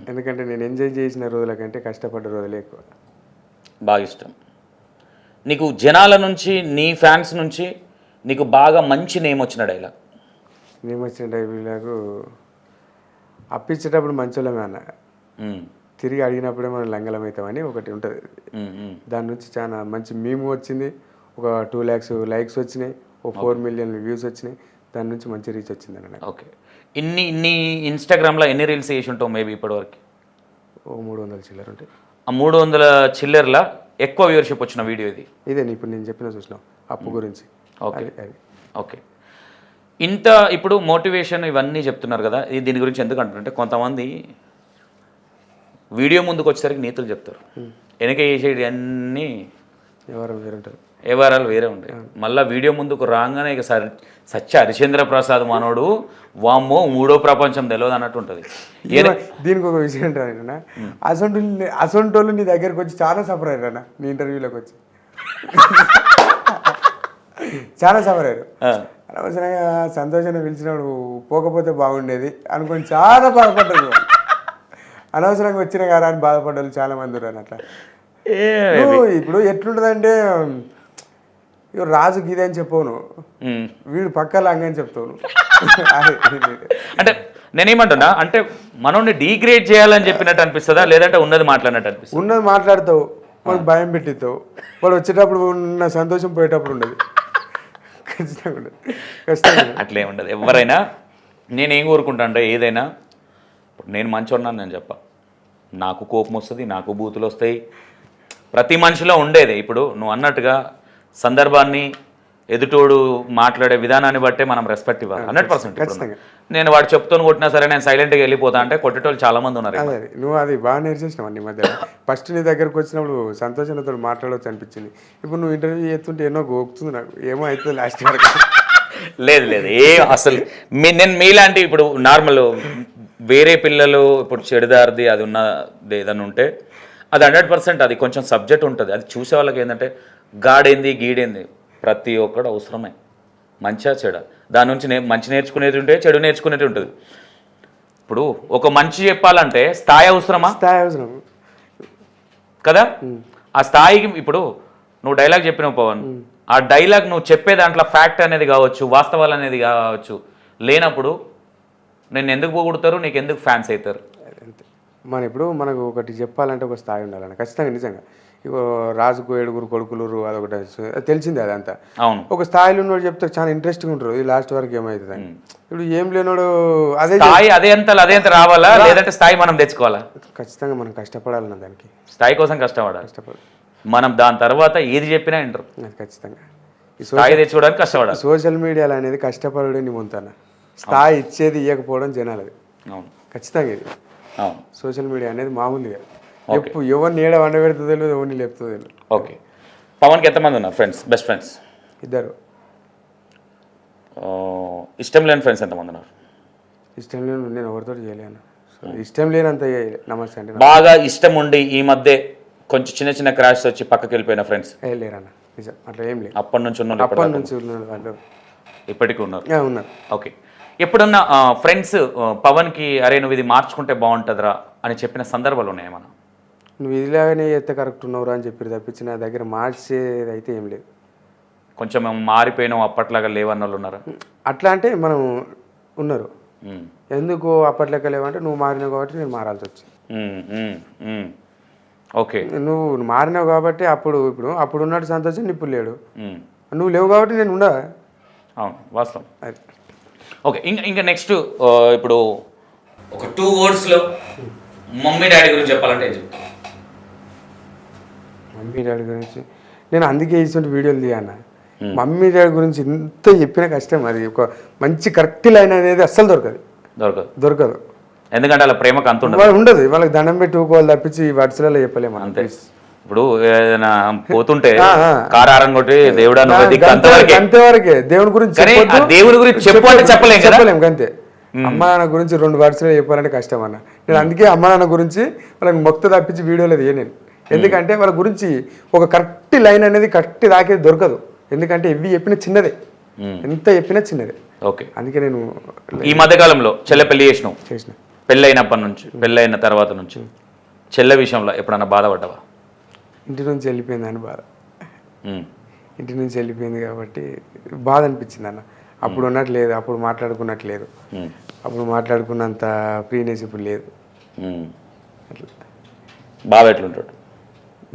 ఎందుకంటే నేను ఎంజాయ్ చేసిన రోజుల కంటే కష్టపడ్డ రోజులే ఎక్కువ. బాగా ఇష్టం. నీకు జనాల నుంచి, నీ ఫ్యాన్స్ నుంచి నీకు బాగా మంచి నేమ్ వచ్చిన డైలాగ్? నేమ్ వచ్చిన డైలాగు అప్పించేటప్పుడు మంచోళ్ళమే అన్న, తిరిగి అడిగినప్పుడే మనం లంగలం అవుతామని ఒకటి ఉంటుంది. దాని నుంచి చాలా మంచి మీమ్ వచ్చింది. ఒక 2 lakhs లైక్స్ వచ్చినాయి, ఓ 4 million వ్యూస్ వచ్చినాయి. దాని నుంచి మంచి రీచ్ వచ్చింది అన్న. ఓకే, ఇన్ని ఇన్స్టాగ్రామ్లో ఎన్ని రీల్స్ చేసి ఉంటావు మేబీ ఇప్పటివరకు? ఓ 300 చిల్లర ఉంటాయి. ఆ 300 చిల్లర్ల ఎక్కువ వ్యూవర్షిప్ వచ్చిన వీడియో ఇది? ఇదే ఇప్పుడు నేను చెప్పిన చూసినావు అప్పు గురించి. Okay okay. ఇంత ఇప్పుడు మోటివేషన్ ఇవన్నీ చెప్తున్నారు కదా, దీని గురించి ఎందుకు అంటారంటే కొంతమంది వీడియో ముందుకు వచ్చేసరికి నీతులు చెప్తారు, వెనక చేసేది అన్నీ వ్యవహారాలు వేరే ఉంటాయి. మళ్ళీ వీడియో ముందుకు రాగానే ఇక సత్య హరిశ్చంద్ర ప్రసాద్ మనోడు వామ్మో 3వ ప్రపంచం తెలియదు అన్నట్టు ఉంటుంది. దీనికి ఒక విషయం ఏంటంటే అసొంటోళ్ళు నీ దగ్గరికి వచ్చి చాలా సఫర్ అయ్యారు అన్న. నీ ఇంటర్వ్యూలోకి వచ్చి చాలా సఫర్ అయ్యారు. అనవసరంగా సంతోషాన్ని పిలిచినప్పుడు పోకపోతే బాగుండేది అనుకొని చాలా బాధపడ్డారు. అనవసరంగా వచ్చిన కదా అని బాధపడ్డారు చాలా మంది ఉన్నారు. అట్లా ఇప్పుడు ఎట్లుంటుందంటే రాజు గీదే అని చెప్పవు నువ్వు, వీడు పక్క లంగని చెప్తావు. అంటే నేనేమంటున్నా అంటే మనల్ని డీగ్రేడ్ చేయాలని చెప్పినట్టు అనిపిస్తుందా, లేదంటే ఉన్నది మాట్లాడినట్టు అనిపిస్తుంది? ఉన్నది మాట్లాడతావు, మనకు భయం పెట్టిస్తావు. వాడు వచ్చేటప్పుడు ఉన్న సంతోషం పోయేటప్పుడు ఉండదు. ఖచ్చితంగా ఉండదు. ఖచ్చితంగా అట్లే ఉండదు. ఎవరైనా నేనేం కోరుకుంటా అంటే ఏదైనా నేను మంచోన్నాను నేను చెప్ప, నాకు కోపం వస్తుంది, నాకు బూతులు వస్తాయి, ప్రతి మనిషిలో ఉండేది. ఇప్పుడు నువ్వు అన్నట్టుగా సందర్భాన్ని ఎదుటోడు మాట్లాడే విధానాన్ని బట్టే మనం రెస్పెక్ట్ ఇవ్వాలి 100%. నేను వాడు చెప్తాను కొట్టినా సరే నేను సైలెంట్గా వెళ్ళిపోతా అంటే కొట్టేటోళ్ళు చాలా మంది ఉన్నారు. అదే నువ్వు అది బాగా నేర్చేసినావు అన్ని మధ్య. ఫస్ట్ నీ దగ్గరకు వచ్చినప్పుడు సంతోషంతో మాట్లాడవచ్చు అనిపించింది. ఇప్పుడు నువ్వు ఇంటర్వ్యూ చేస్తుంటే ఎన్నో గోకుతుంది నాకు, ఏమో అవుతుంది లాస్ట్ వరకు. లేదు అసలు నేను మీలాంటి ఇప్పుడు నార్మల్ వేరే పిల్లలు ఇప్పుడు చెడుదారిది అది ఉన్నది ఏదన్నా ఉంటే అది 100% అది కొంచెం సబ్జెక్ట్ ఉంటుంది. అది చూసే వాళ్ళకి ఏంటంటే గాడేంది గీడేంది ప్రతి ఒక్కడు అవసరమే, మంచిగా చెడ. దాని నుంచి మంచి నేర్చుకునేది ఉంటే చెడు నేర్చుకునేది ఉంటుంది. ఇప్పుడు ఒక మంచి చెప్పాలంటే స్థాయి అవసరమా? స్థాయి అవసరం కదా. ఆ స్థాయికి ఇప్పుడు నువ్వు డైలాగ్ చెప్పినావు పవన్, ఆ డైలాగ్ నువ్వు చెప్పే దాంట్లో ఫ్యాక్ట్ అనేది కావచ్చు, వాస్తవాలు అనేది కావచ్చు లేనప్పుడు నేను ఎందుకు పోగొడతారు, నీకు ఎందుకు ఫ్యాన్స్ అవుతారు? అంతే. ఇప్పుడు మనకు ఒకటి చెప్పాలంటే ఒక స్థాయి ఉండాలన్న ఖచ్చితంగా. నిజంగా ఇగో రాజుకు 7 కొడుకులు అదొకటి తెలిసిందే అదంతా. అవును, ఒక స్థాయిలో ఉన్నోడు చెప్తే చాలా ఇంట్రెస్టింగ్ ఉంటారు. ఈ లాస్ట్ వరకు ఏమవుతుంది ఇప్పుడు ఏం లేనోడు అదే స్థాయి అదే ఎంత రావాలా, లేదంటే స్థాయి మనం తెచ్చుకోవాలా? ఖచ్చితంగా మనం కష్టపడాలన్న దానికి, స్థాయి కోసం కష్టపడాలి. మనం దాని తర్వాత ఏది చెప్పినా వింటారు. అది ఖచ్చితంగా స్థాయి తెచ్చుకోవడానికి కష్టపడాలి. సోషల్ మీడియాలో అనేది కష్టపడే నిముంతాన స్థాయి ఇచ్చేది ఇవ్వకపోవడం జనాలది. అవును, ఖచ్చితంగా ఇది. అవును, సోషల్ మీడియా అనేది మామూలుగా ఎప్పుడు ఎవరిని ఏడ వండ పెడుతుందో తెలియదు, ఎవరిని లేపుతుందో తెలియదు. ఓకే, పవన్కి ఎంతమంది ఉన్నారు ఫ్రెండ్స్, బెస్ట్ ఫ్రెండ్స్? 2. ఇష్టం లేని ఫ్రెండ్స్ ఎంతమంది ఉన్నారు? ఇష్టం లేని నేను ఎవరితో చేయలేను. ఇష్టం లేనంత నమస్తే అంటే బాగా ఇష్టం ఉండి ఈ మధ్య కొంచెం చిన్న క్రాష్ వచ్చి పక్కకి వెళ్ళిపోయిన ఫ్రెండ్స్ లేరన్న. నిజం అట్లా ఏం లేదు. అప్పటి నుంచి ఉన్న అప్పటి నుంచి ఉన్న వాళ్ళు ఇప్పటికీ ఉన్నారు. ఉన్నారు. ఓకే, ఎప్పుడన్నా ఫ్రెండ్స్ పవన్కి అరే నువ్వు ఇది మార్చుకుంటే బాగుంటుందిరా అని చెప్పిన సందర్భాలు ఉన్నాయి ఏమన్నా? నువ్వు ఇదిలాగానే చేస్తే కరెక్ట్ ఉన్నావురా అని చెప్పి తప్పించి నా దగ్గర మార్చేది అయితే ఏం లేదు. కొంచెం మారిపోయినావు అప్పట్లాగా లేవన్న వాళ్ళు ఉన్నారా? అట్లా అంటే మనం ఉన్నారు. ఎందుకు అప్పట్లెక్క లేవంటే నువ్వు మారినావు కాబట్టి నేను మారాల్సి వచ్చింది. ఓకే, నువ్వు మారినావు కాబట్టి అప్పుడు ఉన్నట్టు సంతోషం ఇప్పుడు లేడు. నువ్వు లేవు కాబట్టి నేను ఉండా. అవును, వాస్తవం. ఓకే, ఇంకా నెక్స్ట్ ఇప్పుడు ఒక 2 wordsలో మమ్మీ డాడీ గురించి చెప్పాలంటే ఏం చెప్తాను? మమ్మీ డాడీ గురించి నేను అందుకే ఇటువంటి వీడియోలు తీయన్నా. మమ్మీ డాడీ గురించి ఎంత చెప్పినా కష్టం. అది ఒక మంచి కరెక్ట్ లైన్ అనేది అస్సలు దొరకదు. ఎందుకంటే అలా ప్రేమకు అంత ఉండదు. వాళ్ళకి దండం పెట్టి ఊకోవాలి తప్పించి వర్డ్స్లలో చెప్పలేము. అంతే. ఇప్పుడు ఏదైనా పోతుంటే కారారం కొట్టి దేవుడు అంతవరకే. దేవుని గురించి చెప్పలేము అంతే. అమ్మ నాన్న గురించి 2 వర్డ్స్లో చెప్పాలంటే కష్టం అన్న. నేను అందుకే అమ్మ నాన్న గురించి వాళ్ళకి మొత్తం తప్పించి వీడియోలో నేను. ఎందుకంటే వాళ్ళ గురించి ఒక కరెక్ట్ లైన్ అనేది కరెక్ట్ దాకే దొరకదు. ఎందుకంటే ఇవి చెప్పిన చిన్నదే, ఎంత చెప్పినా చిన్నదే. ఓకే, అందుకే నేను ఈ మధ్యకాలంలో చెల్లె పెళ్లి చేసిన పెళ్ళైనప్పటి నుంచి, పెళ్ళైన తర్వాత నుంచి చెల్లె విషయంలో ఎప్పుడన్నా బాధపడ్డావా? ఇంటి నుంచి వెళ్ళిపోయిందని బాధ. ఇంటి నుంచి వెళ్ళిపోయింది కాబట్టి బాధ అనిపించింది అన్న. అప్పుడు ఉన్నట్టు లేదు, అప్పుడు మాట్లాడుకున్నట్టు లేదు, అప్పుడు మాట్లాడుకున్నంత ఫ్రీనెస్ ఇప్పుడు లేదు. అట్లా. బావ ఎట్లుంటాడు?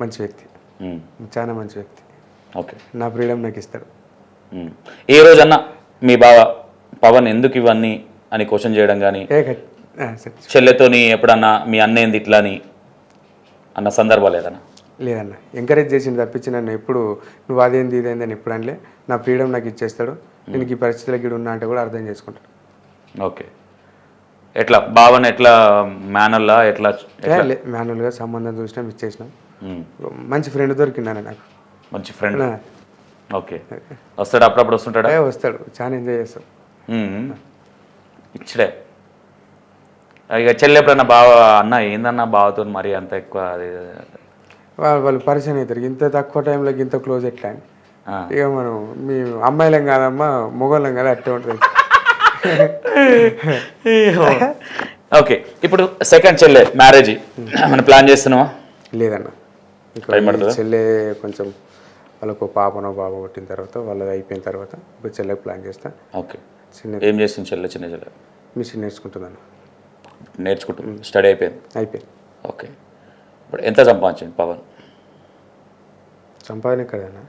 మంచి వ్యక్తి, చాలా మంచి వ్యక్తి. ఓకే, నా ఫ్రీడమ్ నాకు ఇస్తాడు. ఏ రోజన్నా మీ బావ పవన్ ఎందుకు ఇవన్నీ అని క్వశ్చన్ చేయడం కానీ, చెల్లెతోని ఎప్పుడన్నా మీ అన్న ఏంది ఇట్లా అని అన్న సందర్భాలు ఏదన్నా? లేదన్న, ఎంకరేజ్ చేసింది తప్పించి నన్ను ఎప్పుడు నువ్వు అదేంది ఇదేంది అని ఎప్పుడు అనలే. నా ఫ్రీడమ్ నాకు ఇచ్చేస్తాడు. నేను ఈ పరిస్థితులకి ఇక్కడ ఉన్నా అంటే కూడా అర్థం చేసుకుంటాడు. ఓకే, ఎట్లా బావన్ ఎట్లా మేనల్లా ఎట్లా? మాన్యువల్గా సంబంధం చూసినాం, ఇచ్చేసినాం. మంచి ఫ్రెండ్ దొరికిందన్న నాకు. మంచి ఫ్రెండ్. ఓకే, వస్తాడు అప్పుడప్పుడు వస్తుంటాడా? వస్తాడు, చాలా ఎంజాయ్ చేస్తాడు. ఇచ్చడే ఇక చెల్లి ఎప్పుడన్నా బావ అన్న ఏందన్నా బావతో మరి అంత ఎక్కువ అది వాళ్ళు పరిచయం అవుతారు. ఇంత తక్కువ టైంలో ఇంత క్లోజ్ ఎట్లా అని. ఇక మనం మీ అమ్మాయిలం కాదమ్మా, మొగోళ్ళం కదా, అట్టే ఉంటుంది. ఓకే, ఇప్పుడు సెకండ్ చెల్లె మ్యారేజ్ మనం ప్లాన్ చేస్తున్నావా? లేదన్న, చెల్లె కొంచెం వాళ్ళకు పాపనో బాబు కొట్టిన తర్వాత వాళ్ళది అయిపోయిన తర్వాత ఇప్పుడు చెల్లెకి ప్లాన్ చేస్తా. ఓకే, ఏం చేస్తుంది చెల్లె? చిన్న చెల్లె మిషన్ నేర్చుకుంటుందన్న. నేర్చుకుంటుంది, స్టడీ అయిపోయింది. ఓకే, ఇప్పుడు ఎంత సంపాదించండి పవన్? సంపాదన ఎక్కడన్నా,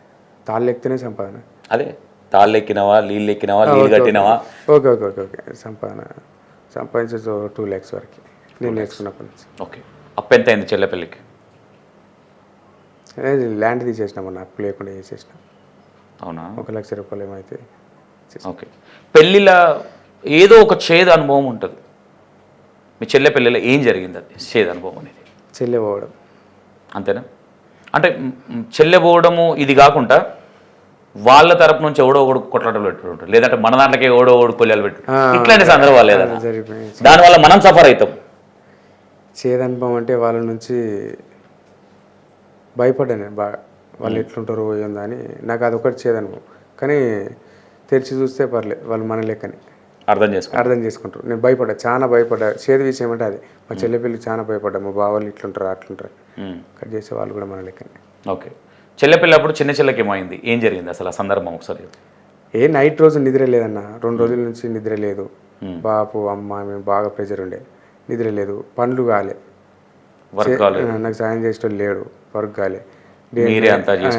తాళ్ళు ఎక్కితేనే సంపాదన. అదే తాళ్ళు ఎక్కినావా, నీళ్ళు ఎక్కినావా, నీళ్ళు కట్టినావా? ఓకే ఓకే ఓకే ఓకే సంపాదించే 2 lakhs వరకు నేను నేర్చుకున్నప్పటి నుంచి. ఓకే, అప్పు ఎంత అయింది చెల్లె పెళ్ళికి? ల్యాండ్ తీసేసినామన్న, అప్పు లేకుండా చేసేసినా. అవునా? 1 లక్ష రూపాయలు ఏమైతే. ఓకే, పెళ్ళిలో ఏదో ఒక చేదు అనుభవం ఉంటుంది. మీ చెల్లె పెళ్ళిలో ఏం జరిగింది అది చేదు అనుభవం అనేది? చెల్లె పోవడం. అంతేనా? అంటే చెల్లె పోవడము ఇది కాకుండా వాళ్ళ తరపు నుంచి ఎవడో ఒకడు కొట్లాటలు పెట్టుకుంటారు, లేదంటే మన దాంట్లోకి ఎవడో ఒకడు కొల్యాలు పెట్టు, ఇట్లాంటి సందర్భాలు లేదా? దానివల్ల మనం సఫర్ అవుతాం. చేదు అనుభవం అంటే వాళ్ళ నుంచి భయపడ్డాను నేను బాగా. వాళ్ళు ఎట్లుంటారో ఏందో అని నాకు అదొకటి చేదనుకో. కానీ తెరిచి చూస్తే పర్లేదు, వాళ్ళు మన లెక్కని అర్థం చేసుకుంటారు. నేను భయపడ్డా, చాలా భయపడ్డా. చేదు విషయం అంటే అది మా చెల్లె పెళ్ళికి చాలా భయపడ్డా. మా బావాళ్ళు ఇట్లుంటారు అట్లుంటారు, కట్ చేసే వాళ్ళు కూడా మన లెక్కని. ఓకే, చెల్లెపిల్లప్పుడు చిన్న చెల్లెకి ఏమైంది, ఏం జరిగింది అసలు ఆ సందర్భం ఒకసారి? నైట్ రోజు నిద్ర లేదన్న, 2 రోజుల నుంచి నిద్ర లేదు. బాపు అమ్మ మేము బాగా ప్రెజర్ ఉండే, నిద్ర లేదు, పనులు కాలే, నాకు సాయం చేసేటోళ్ళు లేడు, వర్క్ కాలే,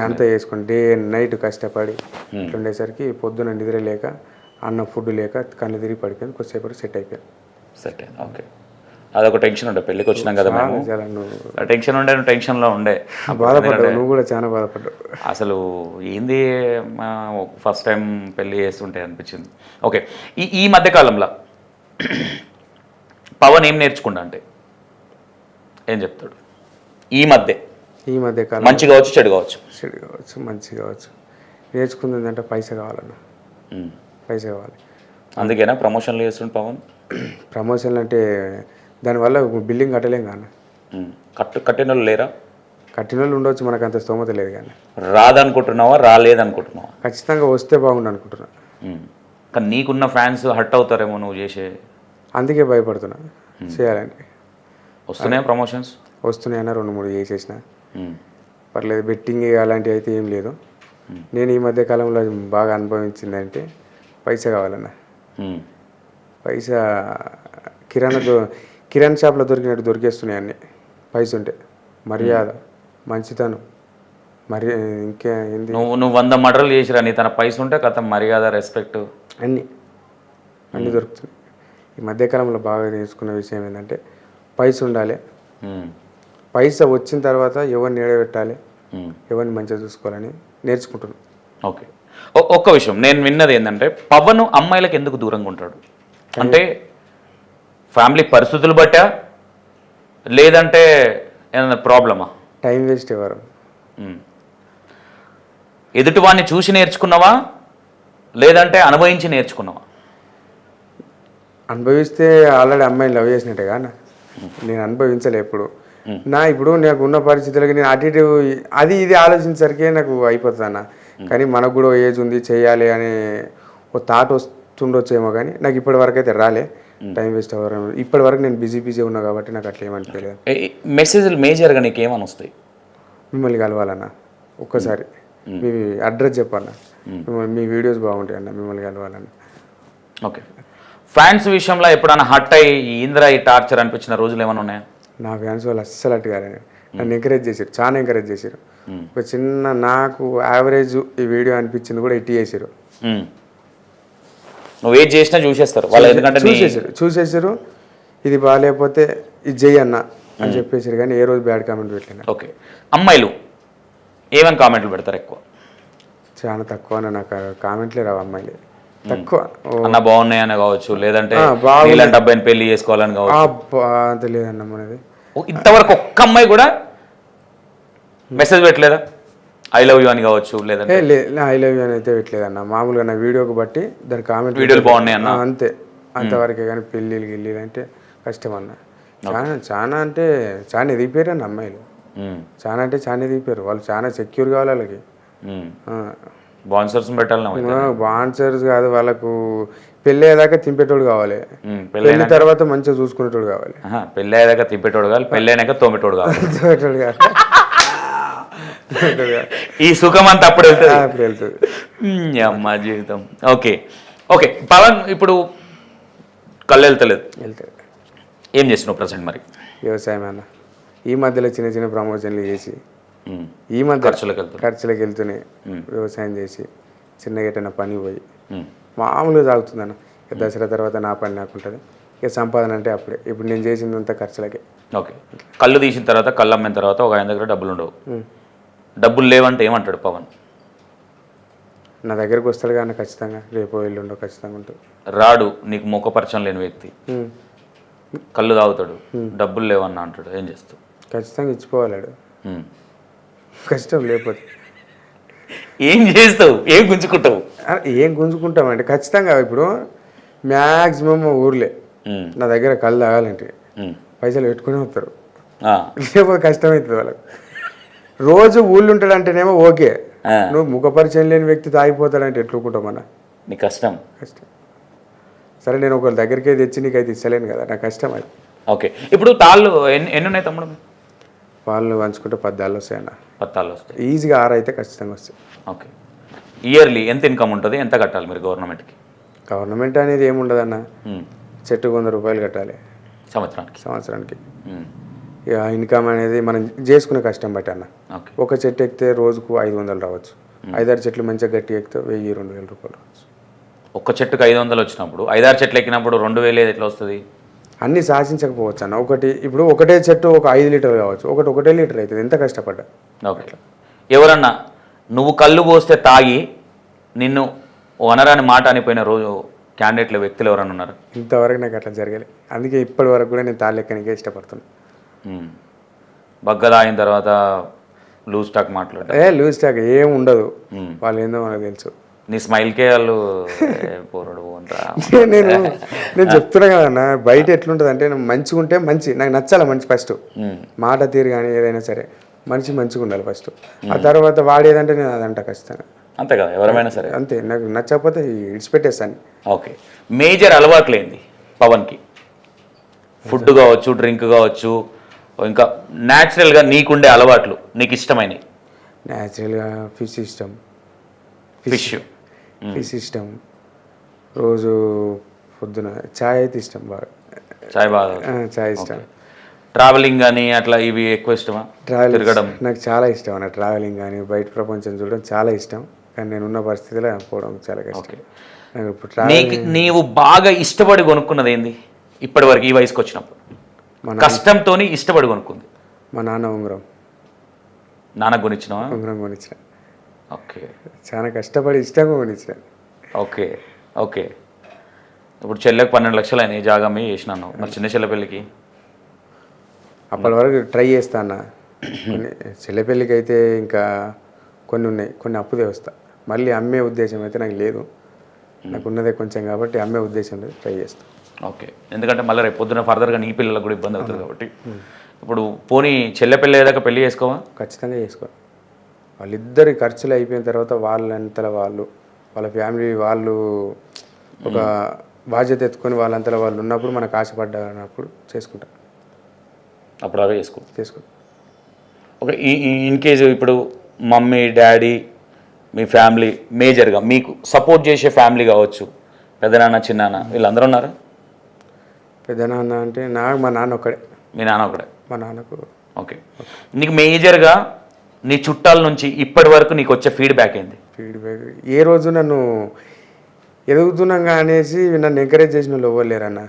అంతా చేసుకుని డే నైట్ కష్టపడి ఇట్లుండేసరికి పొద్దున నిద్ర లేక, అన్నం ఫుడ్ లేక కళ్ళు తిరిగి పడిపోయింది. కొద్దిసేపటి సెట్ అయిపోయింది. ఓకే, అదొక టెన్షన్ ఉండే పెళ్ళికి వచ్చినాం కదా మేము, టెన్షన్ ఉండే, నువ్వు టెన్షన్లో ఉండే, బాధపడ్డావు, నువ్వు కూడా చాలా బాధపడ్డావు. అసలు ఏంది ఫస్ట్ టైం పెళ్ళి చేస్తుంటే అనిపించింది. ఓకే, ఈ మధ్యకాలంలో పవన్ ఏం నేర్చుకుంటా అంటే ఏం చెప్తాడు? ఈ మధ్య కాలం మంచి కావచ్చు, చెడు కావచ్చు, మంచి కావచ్చు, నేర్చుకుంది ఏంటంటే పైసా కావాలన్న, పైసా కావాలి. అందుకేనా ప్రమోషన్లు చేస్తుండే పవన్? ప్రమోషన్లు అంటే దానివల్ల బిల్డింగ్ కట్టలేం కానీ. కట్టిన వాళ్ళు లేరా? కట్టిన వాళ్ళు ఉండొచ్చు, మనకు అంత స్తోమత లేదు కానీ. రాదనుకుంటున్నావా, రాలేదనుకుంటున్నావా? ఖచ్చితంగా వస్తే బాగుండు అనుకుంటున్నా. కానీ నీకున్న ఫ్యాన్స్ హర్ట్ అవుతారేమో నువ్వు చేసే, అందుకే భయపడుతున్నా చేయాలని. వస్తున్నాయా ప్రమోషన్స్? వస్తున్నాయన్నా, 2-3 చేసేసిన, పర్లేదు. బెట్టింగ్ అలాంటివి అయితే ఏం లేదు. నేను ఈ మధ్య కాలంలో బాగా అనుభవించిందంటే పైసా కావాలన్న. పైసా కిరాణా షాప్లో దొరికినట్టు దొరికేస్తున్నాయి అన్నీ. పైసా ఉంటే మర్యాద, మంచితనం, ఇంకే ఏంది, నువ్వు 100 మర్డర్లు చేసిరా, నీ తన పైసా ఉంటే కథ మర్యాద, రెస్పెక్ట్ అన్నీ దొరుకుతున్నాయి. ఈ మధ్యకాలంలో బాగా నేర్చుకున్న విషయం ఏంటంటే పైసా ఉండాలి. పైసా వచ్చిన తర్వాత ఎవరిని ఏడబెట్టాలి, ఎవరిని మంచిగా చూసుకోవాలని నేర్చుకుంటున్నాను. ఓకే, ఒక్క విషయం నేను విన్నది ఏంటంటే పవన్ అమ్మాయిలకు ఎందుకు దూరంగా ఉంటాడు అంటే ఫ్యామిలీ పరిస్థితులు బట్టా, లేదంటే ఏదైనా ప్రాబ్లమా? టైం వేస్ట్ ఎవరు, ఎదుటివాడిని చూసి నేర్చుకున్నావా లేదంటే అనుభవించి నేర్చుకున్నావా? అనుభవిస్తే ఆల్రెడీ అమ్మాయిని లవ్ చేసినట్టే కానీ నేను అనుభవించలే ఎప్పుడు. ఇప్పుడు నాకు ఉన్న పరిస్థితులకి నేను అటు ఇటు అది ఇది ఆలోచించసరికే నాకు అయిపోతుంది అన్న. కానీ మనకు కూడా ఏజ్ ఉంది, చేయాలి అనే ఓ థాట్ వస్తుండొచ్చేమో, కానీ నాకు ఇప్పటి వరకు అయితే రాలే. టైం వేస్ట్ అవ్వరు, ఇప్పటి వరకు నేను బిజీ ఉన్నా కాబట్టి నాకు అట్లా ఏమనిపించలేదు. మెసేజ్లు మేజర్గా నీకు ఏమని వస్తాయి? మిమ్మల్ని కలవాలన్న, ఒక్కసారి మీ అడ్రస్ చెప్పన్న, మీ వీడియోస్ బాగుంటాయి అన్న, మిమ్మల్ని కలవాలన్న. ఓకే, ఫ్యాన్స్ విషయంలో ఎప్పుడైనా హట్ అయ్యి ఇంద్ర ఈ టార్చర్ అనిపించిన రోజులు ఏమైనా ఉన్నాయా? నా ఫ్యాన్స్ వాళ్ళు అస్సలు అట్టు కాదు, నన్ను ఎంకరేజ్ చేశారు, చాలా ఎంకరేజ్ చేశారు. ఒక చిన్న నాకు యావరేజ్ ఈ వీడియో అనిపించింది కూడా ఇట్టి చేశారు. నువ్వు ఏది చేసినా చూసేస్తారు వాళ్ళు, ఎందుకంటే చూసేసారు. ఇది బాగాలేకపోతే ఇది చెయ్యన్న అని చెప్పేసారు, కానీ ఏ రోజు బ్యాడ్ కామెంట్ పెట్టలేను. ఓకే, అమ్మాయిలు ఏమని కామెంట్లు పెడతారు ఎక్కువ? చాలా తక్కువ అన్న, నాకు కామెంట్లే రావు అమ్మాయిలు, తక్కువ. అన్న బాగున్నాయని కావచ్చు, లేదంటే ఇలాంటి అబ్బాయిని పెళ్లి చేసుకోవాలని కావచ్చు. అంత లేదన్న మనది. ఇంతవరకు ఒక్క అమ్మాయి కూడా మెసేజ్ పెట్టలేదా ఐ లవ్ యూ అని కావచ్చు, లేదంటే ఐ లవ్ యూ అని అయితే పెట్టలేదన్న. మామూలుగా నా వీడియోకి బట్టి దాని కామెంట్, వీడియోలు బాగున్నాయి అన్న, అంతే, అంతవరకే. కానీ పెళ్ళిళ్ళు అంటే కష్టం అన్న. చాలా అంటే చాలా ఎదిగిపోయారు అన్న అమ్మాయిలు, చాలా అంటే చాలా ఎదిగిపోయారు. వాళ్ళు చాలా సెక్యూర్ కావాలి వాళ్ళకి. బాన్సర్స్ పెట్టాలి, బాన్సర్స్ కాదు, వాళ్ళకు పెళ్ళి అయ్యేదాకా తింపేటోడు కావాలి, పెళ్లి తర్వాత మంచిగా చూసుకునేటోడు కావాలి. పెళ్ళి అయ్యేదాకా తింపేటోడు కావాలి, పెళ్ళి అయినాక తోమేటోడు కావాలి. ఈ సుఖం అంతా అప్పుడు వెళ్తుంది అమ్మా జీవితం. ఓకే ఓకే, పవన్ ఇప్పుడు కళ్ళు వెళ్తలేదు, ఏం చేస్తున్నావు ప్రజెంట్ మరి? వ్యవసాయం అన్న. ఈ మధ్యలో చిన్న చిన్న ప్రమోషన్లు చేసి, ఈ మధ్య ఖర్చులకు వెళ్తున్నాయి, వ్యవసాయం చేసి చిన్నగా ఎటైనా పని పోయి మామూలుగా సాగుతుందన్న. దసరా తర్వాత నా పని నాకు ఉంటుంది, ఇక సంపాదన అంటే అప్పుడే. ఇప్పుడు నేను చేసిందంతా ఖర్చులకే. ఓకే, కళ్ళు తీసిన తర్వాత, కళ్ళు అమ్మిన తర్వాత ఒక ఆయన దగ్గర డబ్బులు ఉండవు, డబ్బులు లేవంటే ఏమంటాడు పవన్? నా దగ్గరకు వస్తాడు కానీ ఖచ్చితంగా రేపు ఎల్లుండో ఖచ్చితంగా ఉంటుంది. రాడు, నీకు ముఖపరిచయం లేని వ్యక్తి, కళ్ళు తాగుతాడు, డబ్బులు లేవన్నా అంటాడు, ఏం చేస్తావు? ఖచ్చితంగా ఇచ్చిపోవాలాడు, కష్టం లేకపోతే ఏం చేస్తావు? ఏం గుంజుకుంటావు? ఏం గుంజుకుంటామంటే ఖచ్చితంగా ఇప్పుడు మ్యాక్సిమం ఊర్లే నా దగ్గర కళ్ళు తాగాలంటే పైసలు పెట్టుకుని వస్తారు, లేకపోతే కష్టమవుతుంది వాళ్ళకి. రోజు ఊళ్ళు ఉంటాడంటేనేమో ఓకే, ఆ. నువ్వు ముఖ పరిచయం లేని వ్యక్తి తాగిపోతాడంటే ఎట్లుకుంటామన్నా? నీ కష్టం. కష్టం. సరే నేను ఒకళ్ళ దగ్గరికి తెచ్చి నీకు అయితే ఇస్తలేను కదా, నాకు కష్టం అది. ఓకే, ఇప్పుడు తాళ్ళు ఎన్ని ఉన్నాయి తమ్ముడు? వాళ్ళు పంచుకుంటే 10 తాళ్ళు వస్తాయన్న. 10 తాళ్ళు వస్తాయి. ఈజీగా 6 అయితే ఖచ్చితంగా వస్తాయి. ఓకే, ఇయర్లీ ఎంత ఇన్కమ్ ఉంటుంది? ఎంత కట్టాలి మీరు గవర్నమెంట్కి? గవర్నమెంట్ అనేది ఏముండదన్న, చెట్టుకు 100 రూపాయలు కట్టాలి సంవత్సరానికి. ఇక ఇన్కమ్ అనేది మనం చేసుకునే కష్టం బట్టి అన్న. ఓకే, ఒక చెట్టు ఎక్కితే రోజుకు 500 రావచ్చు, 5-6 చెట్లు మంచిగా గట్టి ఎక్కితే 1000-2000 రూపాయలు రావచ్చు. ఒక్క చెట్టుకు 500 వచ్చినప్పుడు 5-6 చెట్లు ఎక్కినప్పుడు 2000 ఎట్లా వస్తుంది? అన్నీ శాసించకపోవచ్చు అన్న. ఇప్పుడు ఒకటే చెట్టు ఒక 5 లీటర్లు కావచ్చు, ఒకటే లీటర్ అవుతుంది. ఎంత కష్టపడ్డా. ఓకే, ఎవరన్నా నువ్వు కళ్ళు పోస్తే తాగి నిన్ను వనరాని మాట అనిపోయిన రోజు క్యాండిడేట్ల వ్యక్తులు ఎవరన్నా ఉన్నారు? ఇంతవరకు నాకు అట్లా జరగలేదు. అందుకే ఇప్పటి వరకు కూడా నేను తాళ్ళెక్కనికే ఇష్టపడుతున్నాను. బగ్గ తాగిన తర్వాత లూజ్ స్టాక్ మాట్లాడతారు. లూజ్ స్టాక్ ఏం ఉండదు, వాళ్ళు ఏందో మనకు తెలుసు. నీ స్మైల్కే వాళ్ళు పోరాడు పోండ్రా. నేను చెప్తున్నా కదన్నా, బయట ఎట్లుంటుంది అంటే మంచిగా ఉంటే మంచి, నాకు నచ్చాలి మంచి ఫస్ట్ మాట తీరు కానీ ఏదైనా సరే మంచిగా ఉండాలి ఫస్ట్. ఆ తర్వాత వాడేదంటే నేను అదంట ఖచ్చితంగా. అంతే కదా, ఎవరైనా సరే అంతే. నాకు నచ్చకపోతే ఇడిచిపెట్టేస్తాను. ఓకే, మేజర్ అలవాట్లు ఏంది పవన్కి? ఫుడ్ కావచ్చు, డ్రింక్ కావచ్చు, ఇంకా న్యాచురల్గా నీకుండే అలవాట్లు నీకు ఇష్టమైనవి? న్యాచురల్గా ఫిష్ ఇష్టం. ఫిష్ ఇష్టం. రోజు పొద్దున చాయ్ అయితే ఇష్టం బాగా. చాయ్ ఇష్టం. ట్రావెలింగ్ కానీ అట్లా ఇవి ఎక్కువ ఇష్టమా? తిరగడం నాకు చాలా ఇష్టం అన్న. ట్రావెలింగ్ కానీ బయట ప్రపంచం చూడడం చాలా ఇష్టం, కానీ నేను ఉన్న పరిస్థితిలో పోవడం చాలా కష్టం. నీవు బాగా ఇష్టపడి కొనుక్కున్నది ఏంది ఇప్పటి వరకు ఈ వయసుకి వచ్చినప్పుడు? కష్టంతో ఇష్టపడి కొనుక్కుంది? మా నాన్న ఉంగరం. నాన్న కొనిచ్చినావా? ఉంగరం కొనిచ్చిన. ఓకే, చాలా కష్టపడి ఇష్టంగా కొనిచ్చిన. ఓకే ఓకే, ఇప్పుడు చెల్లెకి 12 లక్షలు అయినాయి జాగా మీ చేసినాను. మరి చిన్న చెల్లె పెళ్ళికి అప్పటి వరకు ట్రై చేస్తా అన్న. చెల్లె పెళ్ళికి అయితే ఇంకా కొన్ని ఉన్నాయి, కొన్ని అప్పుదే వస్తా. మళ్ళీ అమ్మే ఉద్దేశం అయితే నాకు లేదు, నాకు ఉన్నదే కొంచెం కాబట్టి అమ్మే ఉద్దేశం లేదు, ట్రై చేస్తాను. ఓకే, ఎందుకంటే మళ్ళీ రేపు పొద్దున ఫర్దర్గా నీ పిల్లలకు కూడా ఇబ్బంది అవుతుంది కాబట్టి. ఇప్పుడు పోనీ చెల్లె పెళ్ళి అయ్యేదాకా పెళ్లి చేసుకోవా? ఖచ్చితంగా చేసుకో. వాళ్ళిద్దరి ఖర్చులు అయిపోయిన తర్వాత వాళ్ళంతలో వాళ్ళ ఫ్యామిలీ వాళ్ళు ఒక బాధ్యత ఎత్తుకొని వాళ్ళంతలో వాళ్ళు ఉన్నప్పుడు మనకు ఆశపడ్డప్పుడు చేసుకుంటారు. అప్పుడు అవే చేసుకో. ఓకే, ఇన్ కేసు ఇప్పుడు మమ్మీ డాడీ మీ ఫ్యామిలీ మేజర్గా మీకు సపోర్ట్ చేసే ఫ్యామిలీ కావచ్చు, పెద్దనాన్న చిన్నాన్న వీళ్ళందరూ ఉన్నారా? పెద్దనాన్న అంటే మా నాన్న ఒక్కడే. మీ నాన్న ఒకడే? మా నాన్నకు. ఓకే, నీకు మేజర్గా నీ చుట్టాల నుంచి ఇప్పటి వరకు నీకు వచ్చే ఫీడ్బ్యాక్ ఏంది? ఫీడ్బ్యాక్ ఏ రోజు నన్ను ఎదుగుతున్నాగా అనేసి నన్ను ఎంకరేజ్ చేసిన వాళ్ళు ఇవ్వలేరన్న.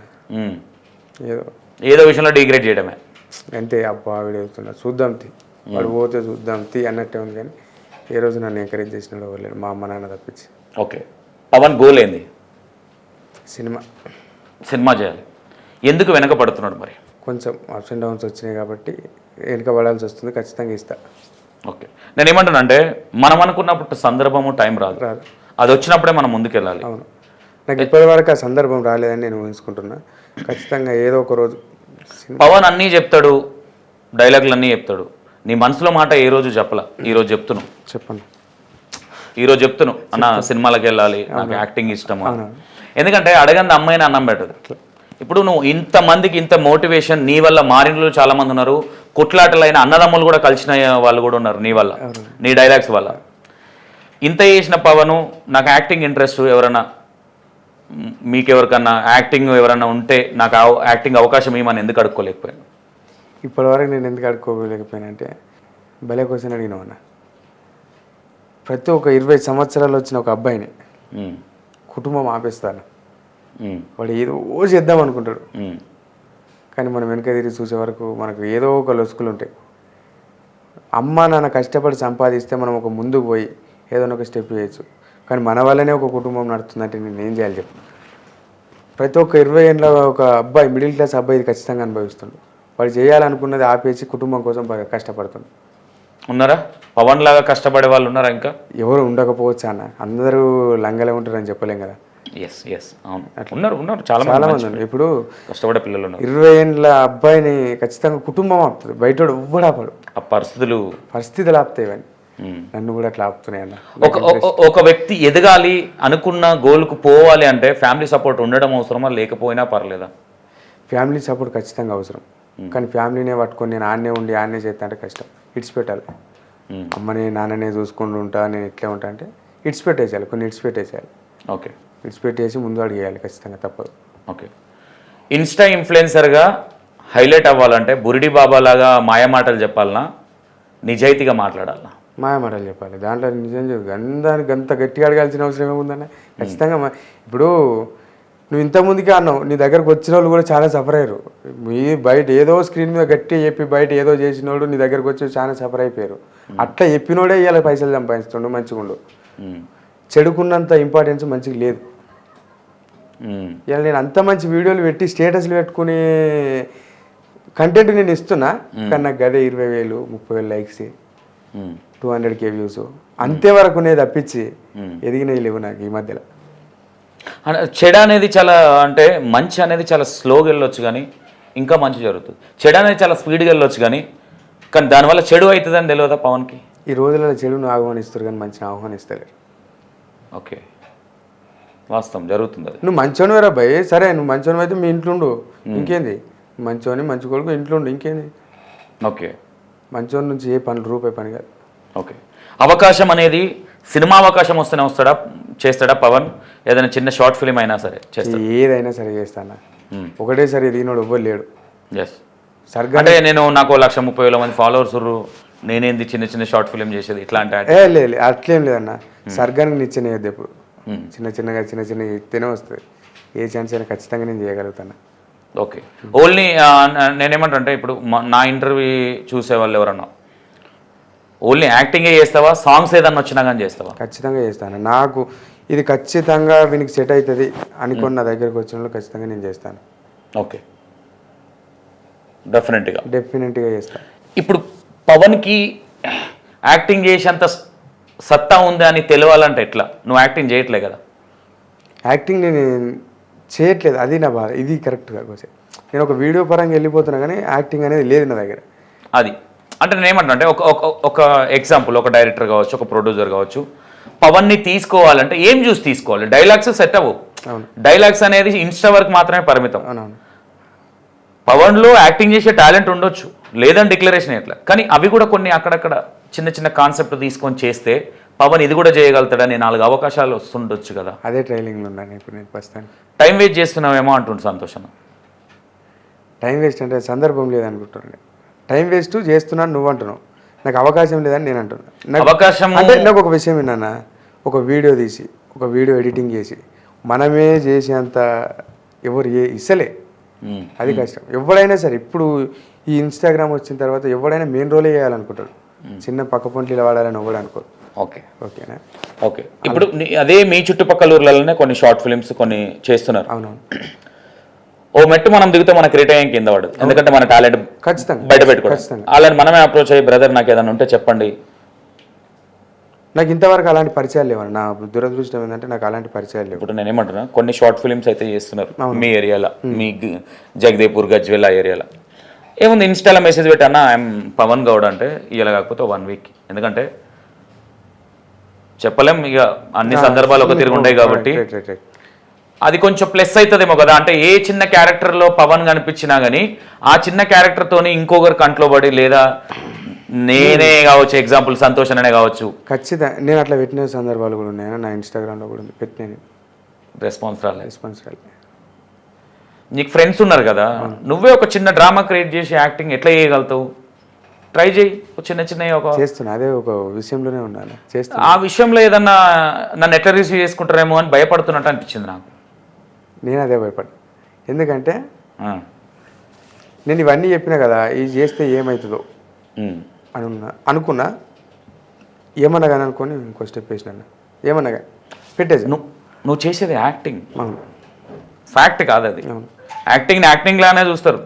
ఏదో విషయంలో డిగ్రేడ్ చేయడమే అంటే, అబ్బా వీడు ఎదుగుతున్నా చూద్దాం వాడు పోతే చూద్దాం అన్నట్టే ఉంది, కానీ ఏ రోజు నన్ను ఎంకరేజ్ చేసిన వాళ్ళు ఇవ్వలేరు, మా అమ్మ నాన్న తప్పించి. ఓకే, పవన్ గోల్ ఏంది? సినిమా చేయాలి. ఎందుకు వెనకపడుతున్నాడు మరి? కొంచెం అప్స్ అండ్ డౌన్స్ వచ్చినాయి కాబట్టి వెనకబడాల్సి వస్తుంది, ఖచ్చితంగా ఇస్తా. ఓకే, నేను ఏమంటున్నా అంటే మనం అనుకున్నప్పుడు సందర్భము టైం రాదు, అది వచ్చినప్పుడే మనం ముందుకెళ్ళాలి. అవును, నాకు ఇప్పటివరకు ఆ సందర్భం రాలేదని నేను ఊహించుకుంటున్నా. ఖచ్చితంగా ఏదో ఒక రోజు. పవన్ అన్నీ చెప్తాడు, డైలాగులు అన్నీ చెప్తాడు, నీ మనసులో మాట ఏ రోజు చెప్పలా. ఈరోజు చెప్తున్నావు. చెప్పండి. ఈరోజు చెప్తున్నావు అన్న సినిమాలకు వెళ్ళాలి, నాకు యాక్టింగ్ ఇష్టము. ఎందుకంటే అడగంది అమ్మాయిని అన్నం పెట్టదు. ఇప్పుడు నువ్వు ఇంతమందికి ఇంత మోటివేషన్ నీ వల్ల మారిన చాలా మంది ఉన్నారు, కొట్లాటలైన అన్నదమ్ములు కూడా కలిసిన వాళ్ళు కూడా ఉన్నారు నీ వల్ల, నీ డైలాగ్స్ వల్ల. ఇంత చేసిన పవను నాకు యాక్టింగ్ ఇంట్రెస్ట్, ఎవరన్నా మీకెవరికన్నా యాక్టింగ్ ఎవరన్నా ఉంటే నాకు యాక్టింగ్ అవకాశం ఏమని ఎందుకు అడుక్కోలేకపోయాను? ఇప్పటివరకు నేను ఎందుకు అడుక్కోలేకపోయాను అంటే, భలే క్వశ్చన్ అడిగినావు అన్న. ప్రతి ఒక్క 20 సంవత్సరాలు వచ్చిన ఒక అబ్బాయిని కుటుంబం ఆపేస్తాను, వాడు ఏదో చేద్దాం అనుకుంటాడు, కానీ మనం వెనక తిరిగి చూసే వరకు మనకు ఏదో ఒక లొసుకులు ఉంటాయి. అమ్మ నాన్న కష్టపడి సంపాదిస్తే మనం ఒక ముందుకు పోయి ఏదైనా ఒక స్టెప్ వేయచ్చు, కానీ మన వల్లనే ఒక కుటుంబం నడుస్తుందంటే నేను ఏం చేయాలి చెప్పు? ప్రతి ఒక్క 20 ఏళ్ళ ఒక అబ్బాయి, మిడిల్ క్లాస్ అబ్బాయి ఇది ఖచ్చితంగా అనుభవిస్తుండు. వాడు చేయాలనుకున్నది ఆపేసి కుటుంబం కోసం బాగా కష్టపడుతుంది. ఉన్నారా పవన్ లాగా కష్టపడే వాళ్ళు ఉన్నారా? ఇంకా ఎవరు ఉండకపోవచ్చు అన్న, అందరూ లంగలే ఉంటారని చెప్పలేం కదా. ఎస్ ఎస్ అవును ఉన్నారు ఉన్నారు చాలా చాలా మంది మంది ఉన్నారు. ఇప్పుడు కష్టపడే పిల్లలు ఉన్నారు. 20 ఏళ్ళ అబ్బాయిని ఖచ్చితంగా కుటుంబం ఆపుతుంది, బయటోడు ఎవ్వడు ఆపడు. ఆ పరిస్థితులు పరిస్థితులు ఆపుతాయి ఇవన్నీ. నన్ను కూడా అట్లా ఆపుతున్నాయి అన్న. ఒక వ్యక్తి ఎదగాలి అనుకున్న గోల్కు పోవాలి అంటే ఫ్యామిలీ సపోర్ట్ ఉండడం అవసరమా లేకపోయినా పర్లేదా? ఫ్యామిలీ సపోర్ట్ ఖచ్చితంగా అవసరం, కానీ ఫ్యామిలీనే పట్టుకొని నేను ఆడనే ఉండి ఆడనే చేస్తా అంటే కష్టం. ఇడిచిపెట్టాలి. అమ్మని నాన్ననే చూసుకుంటూ ఉంటా, నేను ఇట్లే ఉంటా అంటే ఇడిచిపెట్టేసేయాలి, కొన్ని ఇడిచిపెట్టేసేయాలి. ఓకే, ఇడిచిపెట్టేసి ముందు అడిగేయాలి, ఖచ్చితంగా తప్పదు. ఓకే. ఇన్స్టా ఇన్ఫ్లుయెన్సర్గా హైలైట్ అవ్వాలంటే బురిడి బాబా లాగా మాయమాటలు చెప్పాలనా, నిజాయితీగా మాట్లాడాలనా? మాటలు చెప్పాలి. దాంట్లో నిజం చెప్పు, దానికి అంత గట్టిగా అడగాల్సిన అవసరం ఏముందన్న. ఖచ్చితంగా ఇప్పుడు నువ్వు ఇంతకుముందుకే అన్నావు, నీ దగ్గరకు వచ్చిన వాళ్ళు కూడా చాలా సఫర్ అయ్యారు. మీ బయట ఏదో స్క్రీన్ మీద గట్టి చెప్పి బయట ఏదో చేసినోడు నీ దగ్గరకు వచ్చి చాలా సఫర్ అయిపోయారు. అట్లా చెప్పినోడే ఇవాళ పైసలు సంపాదిస్తుండు, మంచిగుండు. చెడుకున్నంత ఇంపార్టెన్స్ మంచిగా లేదు. ఇలా నేను అంత మంచి వీడియోలు పెట్టి స్టేటస్లు పెట్టుకుని కంటెంట్ నేను ఇస్తున్నా, కానీ నాకు గదే 20,000 30,000 లైక్స్ 200K వ్యూస్ అంతే వరకు నేను తప్పించి ఎదిగినవి లేవు నాకు ఈ మధ్యలో. చెడు అనేది చాలా అంటే మంచి అనేది చాలా స్లోగా వెళ్ళొచ్చు కానీ ఇంకా మంచి జరుగుతుంది. చెడు అనేది చాలా స్పీడ్గా వెళ్ళొచ్చు కానీ దానివల్ల చెడు అవుతుందని తెలియదా పవన్కి? ఈ రోజులలో చెడును ఆహ్వానిస్తారు కానీ మంచిని ఆహ్వానిస్తలేరు. ఓకే, వాస్తవం జరుగుతుంది అది. నువ్వు మంచోని వేరా భయ్, సరే నువ్వు మంచోని అయితే మీ ఇంట్లో ఉండు, ఇంకేంది? మంచోని మంచి కొడుకు ఇంట్లో ఉండు, ఇంకేంది? ఓకే, మంచోని నుంచి ఏ పని రూపాయి పని కాదు. ఓకే, అవకాశం అనేది సినిమా అవకాశం వస్తేనే చేస్తాడా పవన్? ఏదైనా చిన్న షార్ట్ ఫిలిం అయినా సరే చేస్తాడు? ఏదైనా సరే చేస్తానా, ఒకటేసారి ఎదిగినోడు ఎవ్వరు లేడు. ఎస్ అంటే నాకు 130,000 మంది ఫాలోవర్స్, నేనేంది చిన్న చిన్న షార్ట్ ఫిలిం చేసేది ఇట్లాంటి లేదు అట్లేం లేదన్న. సర్గానికి నిచ్చెన వేయద్దు ఎప్పుడు, చిన్న చిన్నగా ఇస్తేనే వస్తుంది. ఏ ఛాన్స్ అయినా ఖచ్చితంగా నేను చేయగలుగుతాను. ఓకే, ఓన్లీ నేనేమంటే ఇప్పుడు నా ఇంటర్వ్యూ చూసేవాళ్ళు ఎవరన్నా ఓన్లీ యాక్టింగే చేస్తావా, సాంగ్స్ ఏదన్నా వచ్చినా కానీ చేస్తావా? ఖచ్చితంగా చేస్తాను. నాకు ఇది ఖచ్చితంగా వీనికి సెట్ అవుతుంది అనుకుని నా దగ్గరకు వచ్చిన వాళ్ళు ఖచ్చితంగా నేను చేస్తాను. ఓకే, డెఫినెట్గా చేస్తాను. ఇప్పుడు పవన్కి యాక్టింగ్ చేసేంత సత్తా ఉంది అని తెలియాలంటే ఎట్లా? నువ్వు యాక్టింగ్ చేయట్లే కదా. యాక్టింగ్ నేను చేయట్లేదు, అది నా బాధ. ఇది కరెక్ట్గా నేను ఒక వీడియో పరంగా వెళ్ళిపోతున్నా కానీ యాక్టింగ్ అనేది లేదు నా దగ్గర. అది అంటే నేను ఏమంటా అంటే ఒక ఎగ్జాంపుల్, ఒక డైరెక్టర్ కావచ్చు, ఒక ప్రొడ్యూసర్ కావచ్చు, పవన్ని తీసుకోవాలంటే ఏం చూసి తీసుకోవాలి? డైలాగ్స్ సెట్ అవ్వవు. డైలాగ్స్ అనేది ఇన్స్టా వరకు మాత్రమే పరిమితం. పవన్లో యాక్టింగ్ చేసే టాలెంట్ ఉండొచ్చు, లేదని డిక్లరేషన్ ఎట్లా, కానీ అవి కూడా కొన్ని అక్కడక్కడ చిన్న చిన్న కాన్సెప్ట్ తీసుకొని చేస్తే పవన్ ఇది కూడా చేయగలుగుతాడని 4 అవకాశాలు వస్తుండొచ్చు కదా. అదే ట్రైలింగ్లో ఉన్నాను ఇప్పుడు నేను ప్రస్తుతానికి. టైం వేస్ట్ చేస్తున్నావేమో అంటుండు సంతోషం. టైం వేస్ట్ అంటే సందర్భం లేదనుకుంటున్నాను. టైం వేస్ట్ చేస్తున్నాను నువ్వు అంటున్నావు, నాకు అవకాశం లేదని నేను అంటున్నాను. అవకాశం అంటే నాకు ఒక విషయం విన్నానా, ఒక వీడియో తీసి ఒక వీడియో ఎడిటింగ్ చేసి మనమే చేసేంత ఎవరు ఇస్తలే, అది కష్టం. ఎవడైనా సరే ఇప్పుడు ఈ ఇన్స్టాగ్రామ్ వచ్చిన తర్వాత ఎవడైనా మెయిన్ రోలే చేయాలనుకుంటాడు, చిన్న పక్క పొంట్లు వాడాలని ఎవడు అనుకోడు. ఓకేనా? ఓకే, ఇప్పుడు అదే మీ చుట్టుపక్కల ఊర్లలోనే కొన్ని షార్ట్ ఫిల్మ్స్ కొన్ని చేస్తున్నారు. అవునవును. ఓ మెట్టు మనం దిగితే మన క్రియేట్ అయ్యే కింద పడదు, ఎందుకంటే మన టాలెంట్ ఖచ్చితంగా బయట పెట్టుకోవాలి. వాళ్ళని మనమే అప్రోచ్ అయ్యి బ్రదర్ నాకు ఏదైనా ఉంటే చెప్పండి. నాకు ఇంతవరకు అలాంటి పరిచయాలు లేవని, నా దురదృష్టం ఏంటంటే నాకు అలాంటి పరిచయాలు లేవు. ఇప్పుడు నేను ఏమంటున్నా, కొన్ని షార్ట్ ఫిల్మ్స్ అయితే చేస్తున్నారు మీ ఏరియాలో, మీ జగదేపూర్ గజ్వేల్ ఆ ఏరియాలో. ఏముంది, ఇన్స్టాలో మెసేజ్ పెట్టానా ఐఎమ్ పవన్ గౌడ్ అంటే ఇలా కాకపోతే 1 వీక్, ఎందుకంటే చెప్పలేం ఇక అన్ని సందర్భాలు ఒక తిరిగి ఉంటాయి కాబట్టి అది కొంచెం ప్లస్ అవుతుందేమో కదా. అంటే ఏ చిన్న క్యారెక్టర్లో పవన్ కనిపించినా కానీ ఆ చిన్న క్యారెక్టర్తోని ఇంకొకరు కంట్లో పడి, లేదా నేనే కావచ్చు, ఎగ్జాంపుల్ సంతోష్ అనే కావచ్చు. ఖచ్చితంగా నేను అట్లా పెట్టిన సందర్భాలు కూడా ఉన్నాయి, నా ఇన్స్టాగ్రామ్లో కూడా పెట్టిన. రెస్పాన్స్ రాలేదు. నీకు ఫ్రెండ్స్ ఉన్నారు కదా, నువ్వే ఒక చిన్న డ్రామా క్రియేట్ చేసి యాక్టింగ్ ఎట్లా చేయగలుగుతావు? ట్రై చేయి, చిన్న చేస్తున్నా. అదే ఒక విషయంలోనే ఉన్నాను, చేస్తున్నా. ఆ విషయంలో ఏదన్నా నన్ను ఎట్లా రిసీవ్ చేసుకుంటారేమో అని భయపడుతున్నట్టు అనిపించింది నాకు. నేను అదే భయపడ్డా, ఎందుకంటే నేను ఇవన్నీ చెప్పినా కదా, ఇది చేస్తే ఏమవుతుందో అని అనుకున్నా. ఏమన్నా కానీ అనుకొని ఇంకో స్టెప్ వేసినా, ఏమన్నా కానీ పెట్టేసి. నువ్వు చేసేది యాక్టింగ్, ఫ్యాక్ట్ కాదు అది. యాక్టింగ్ లానే చూస్తారు.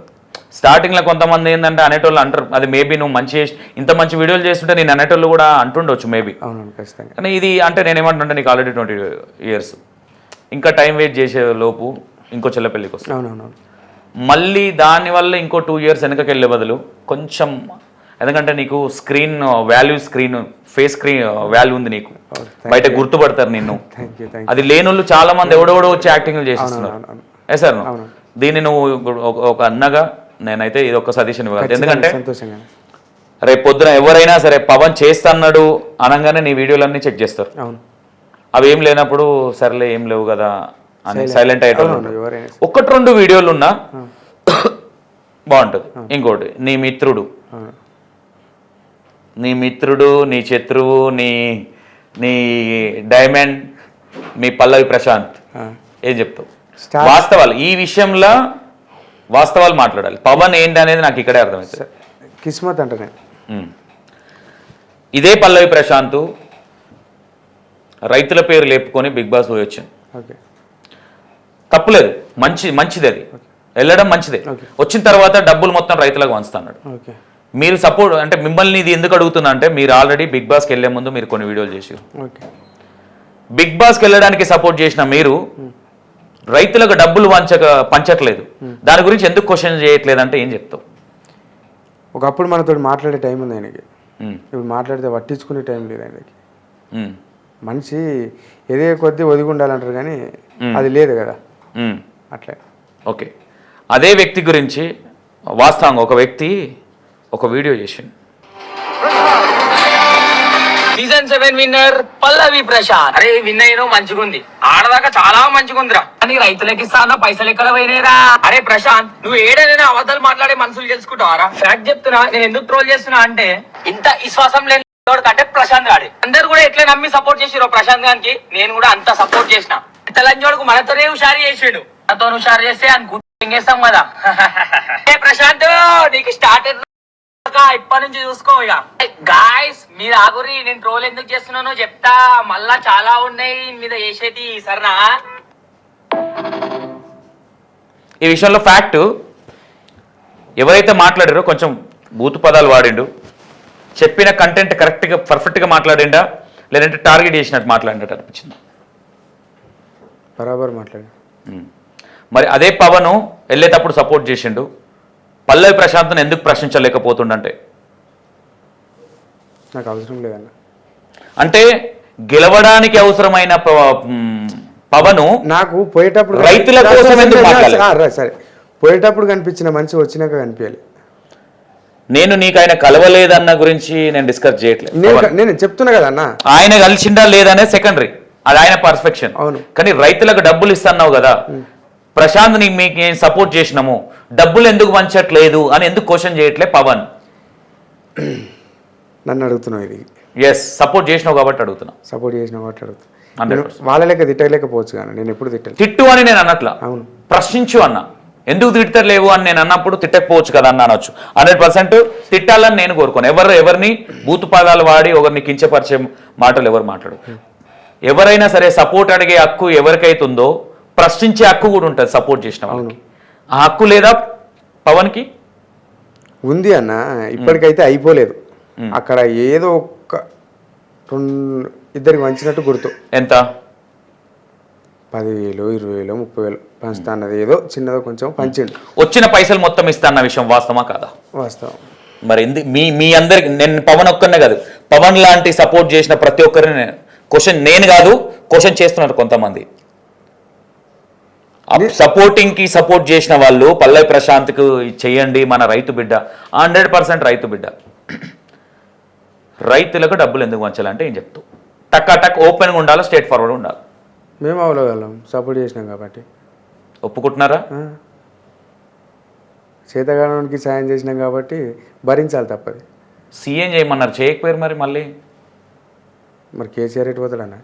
స్టార్టింగ్లో కొంతమంది ఏంటంటే అనేటోళ్ళు అంటారు, అది మేబీ నువ్వు ఇంత మంచి వీడియోలు చేస్తుంటే నేను అనేటోళ్ళు కూడా అంటుండొచ్చు మేబీ. అవును ఖచ్చితంగా. కానీ ఇది అంటే నేను ఏమంటుంటే నీకు ఆల్రెడీ 20 years ఇంకా టైం వేస్ట్ చేసే లోపు ఇంకో చెల్ల పెళ్ళికి వస్తుంది. అవునవునవును. మళ్ళీ దానివల్ల ఇంకో 2 years వెనకకి వెళ్ళే బదులు కొంచెం, ఎందుకంటే నీకు స్క్రీన్ ఫేస్ స్క్రీన్ వాల్యూ ఉంది నీకు, బయట గుర్తుపడతారు నిన్ను. Thank you. అది లేనోళ్ళు చాలా మంది ఎవడెవడో వచ్చి యాక్టింగ్ చేసేస్తున్నారు. ఏ సార్ దీన్ని నువ్వు ఒక అన్నగా నేనైతే ఇది ఒక సజెషన్ ఇవ్వాలి. ఎందుకంటే సంతోషంగా రేపు పొద్దున ఎవరైనా సరే పవన్ చేస్తున్నాడు అనగానే నీ వీడియోలన్నీ చెక్ చేస్తారు. అవును. అవి ఏం లేనప్పుడు సర్లే ఏం లేవు కదా అని సైలెంట్ అయ్యేటోళ్ళు. ఎవరైనా 1-2 వీడియోలు ఉన్నా బాగుంటుంది. ఇంకోటి నీ మిత్రుడు, నీ శత్రువు, నీ డైమండ్, మీ పల్లవి ప్రశాంత్, ఏం చెప్తావు? వాస్తవాలు, ఈ విషయంలో వాస్తవాలు మాట్లాడాలి. పవన్ ఏంటి అనేది నాకు ఇక్కడే అర్థమవుతుంది. కిస్మత్ అంటే ఇదే పల్లవి ప్రశాంత్ రైతుల పేరు లేపుకొని బిగ్ బాస్ పోయి వచ్చింది. ఓకే, తప్పులేదు, మంచిది, అది వెళ్ళడం మంచిదే. వచ్చిన తర్వాత డబ్బులు మొత్తం రైతులకు వంచుతున్నాడు. ఓకే, మీరు సపోర్ట్ అంటే మిమ్మల్ని ఇది ఎందుకు అడుగుతున్నా అంటే మీరు ఆల్రెడీ బిగ్ బాస్కి వెళ్ళే ముందు మీరు కొన్ని వీడియోలు చేసారు. ఓకే, బిగ్ బాస్కి వెళ్ళడానికి సపోర్ట్ చేసిన మీరు రైతులకు డబ్బులు పంచట్లేదు, దాని గురించి ఎందుకు క్వశ్చన్ చేయట్లేదు అంటే ఏం చెప్తావు? ఒకప్పుడు మనతో మాట్లాడే టైం ఉంది ఆయనకి, ఇప్పుడు మాట్లాడితే పట్టించుకునే టైం లేదు ఆయనకి. మనిషి ఎదే కొద్దీ ఒదిగి ఉండాలంటారు కానీ అది లేదు కదా అట్లే. ఓకే, అదే వ్యక్తి గురించి వాస్తవంగా ఒక వ్యక్తి ఒక వీడియో చేసిండు. సీజన్ 7 విన్నర్ పల్లవి ప్రశాంత్. అరే విన్ అయినో మంచిగుంది, ఆడదాకా చాలా మంచిగుందిరా, కానీ రైతులకి ఇస్తానా పైసలు ఎక్కడ పోయినాయిరా? అరే ప్రశాంత్, నువ్వు ఏడైనా అబద్ధాలు మాట్లాడే మనుషులు తెలుసుకుంటావారా? ఫ్యాక్ట్ చెప్తున్నా, నేను ఎందుకు ట్రోల్ చేస్తున్నా అంటే ఇంత విశ్వాసం లేని అంటే ప్రశాంత్ గాడి అందరు కూడా ఎట్లా నమ్మి సపోర్ట్ చేసిరో ప్రశాంత్ గారికి నేను కూడా అంత సపోర్ట్ చేసిన. తెలంగాణకు మనతోనే హుషారు చేసిండు, మనతో హుషారు చేస్తే అని గుర్తింగేస్తాం కదా. ప్రశాంత్ నీకు స్టార్ట్ ఇప్పటి నుంచి చూసుకో. ఇక గాయస్ మీరు ఆగురి, నేను ట్రోల్ ఎందుకు చేస్తున్నానో చెప్తా, మళ్ళా చాలా ఉన్నాయి మీద చేసేది సరేనా? ఈ విషయంలో ఫ్యాక్ట్ ఎవరైతే మాట్లాడారో కొంచెం బూతు పదాలు వాడిండు, చెప్పిన కంటెంట్ కరెక్ట్గా పర్ఫెక్ట్గా మాట్లాడిండా లేదంటే టార్గెట్ చేసినట్టు మాట్లాడినట్టు అనిపించింది? బరాబర్ మాట్లాడి. మరి అదే పవన్ వెళ్ళేటప్పుడు సపోర్ట్ చేసిండు, పల్లవి ప్రశాంత్ను ఎందుకు ప్రశ్నించలేకపోతుండంటే? నాకు అవసరం లేదన్న. అంటే గెలవడానికి అవసరమైన పవన్ నాకు పోయేటప్పుడు రైతుల కోసం ఎందుకు మాట్లాడాలి? సరే, పోయేటప్పుడు కనిపించిన మనిషి వచ్చినాక కనిపించాలి. నేను నీకు ఆయన కలవలేదన్న గురించి నేను డిస్కస్ చేయట్లేదు, నేను చెప్తున్నా కదా అన్న. ఆయన కలిసిండా లేదనే సెకండరీ, అది ఆయన పర్ఫెక్షన్. అవును, కానీ రైతులకు డబ్బులు ఇస్తున్నావు కదా, ప్రశాంత్ మీకు నేను సపోర్ట్ చేసినాము, డబ్బులు ఎందుకు పంచట్లేదు అని ఎందుకు క్వశ్చన్ చేయట్లే పవన్? నన్ను అడుగుతున్నావు ఇది? ఎస్, సపోర్ట్ చేసినావు కాబట్టి అడుగుతున్నా. సపోర్ట్ చేసినావు కాబట్టి అడుగుతున్నా. వాళ్ళ లెక్క తిట్టలేకపోవచ్చు కానీ నేను ఎప్పుడు తిట్టాలి. తిట్టు అని నేను అన్నట్లా, అవును, ప్రశ్నించు అన్న. ఎందుకు తిడతలేవు అని నేను అన్నప్పుడు తిట్టకపోవచ్చు కదా అన్న అనొచ్చు. 100% తిట్టాలని నేను కోరుకోను. ఎవరిని బూతు పదాలు వాడి ఒకరిని కించపరిచే మాటలు ఎవరు మాట్లాడు. ఎవరైనా సరే సపోర్ట్ అడిగే హక్కు ఎవరికైతుందో ప్రశ్నించే హక్కు కూడా ఉంటుంది సపోర్ట్ చేసిన వాళ్ళకి. ఆ హక్కు లేదా పవన్కి? ఉంది అన్న, ఇప్పటికైతే అయిపోలేదు. అక్కడ ఏదో ఒక్క ఇద్దరికి వంచినట్టు గుర్తు. ఎంత? 10,000, 20,000, 30,000 పంచుతా అన్నది ఏదో చిన్నదో కొంచెం పంచిండు. వచ్చిన పైసలు మొత్తం ఇస్తా అన్న విషయం వాస్తవమా కాదా? వాస్తవం. మరి మీ అందరికి, నేను పవన్ ఒక్కనే కాదు, పవన్ లాంటి సపోర్ట్ చేసిన ప్రతి ఒక్కరిని నేను కాదు క్వశ్చన్ చేస్తున్నారు కొంతమంది. సపోర్టింగ్ కి సపోర్ట్ చేసిన వాళ్ళు పల్లవి ప్రశాంత్కు చెయ్యండి, మన రైతు బిడ్డ, 100% రైతు బిడ్డ. రైతులకు డబ్బులు ఎందుకు వంచాలంటే ఏం చెప్తావు? టక్ ఓపెన్గా ఉండాలి, స్ట్రేట్ ఫార్వర్డ్ ఉండాలి. మేము అవలోగలం సపోర్ట్ చేసినాం కాబట్టి. ఒప్పుకుంటున్నారా? చేతగాడానికి సాయం చేసినాం కాబట్టి భరించాలి, తప్పది. సీఎం చేయమన్నారు, చేయకపోయారు. మరి కేసీఆర్ ఎటు పోతాడన్నా?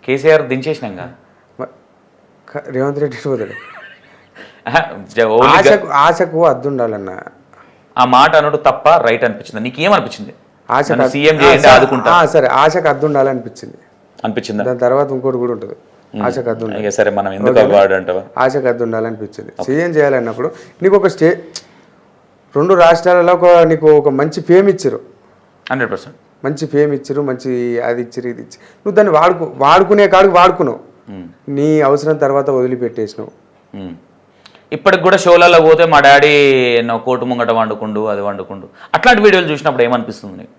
కేసీఆర్ దించేసినాక రేవంత్ రెడ్డి ఎటు పోతాడు? ఆశకు అద్దు ఉండాలన్నా. ఆ మాట అనడు తప్ప రైట్ అనిపించింది? నీకు ఏమనిపించింది? సీఎం చేయండి ఆదుకుంటా, సరే, ఆశకు అద్దు ఉండాలనిపించింది. అనిపించిందా? దాని తర్వాత ఇంకోటి కూడా ఉంటుంది, ఆశకు అద్దు ఉండాలి. సరే, మనం ఎందుకు అంటావా? ఆశకు అద్దు ఉండాలనిపించింది. సీఎం చేయాలన్నప్పుడు నీకు ఒక రెండు రాష్ట్రాలలో నీకు ఒక మంచి ఫేమ్ ఇచ్చారు, 100% మంచి ఫేమ్ ఇచ్చారు, మంచి అది ఇచ్చారు, ఇది ఇచ్చారు. నువ్వు దాన్ని వాడుకునే కాడికి వాడుకున్నావు. నీ అవసరం తర్వాత వదిలిపెట్టేసినావు. ఇప్పటికి కూడా షోలలో పోతే మా డాడీ ఎన్నో కోటు ముంగట వండుకుండు అది వండుకుండు అట్లాంటి వీడియోలు చూసినప్పుడు ఏమనిపిస్తుంది నీకు?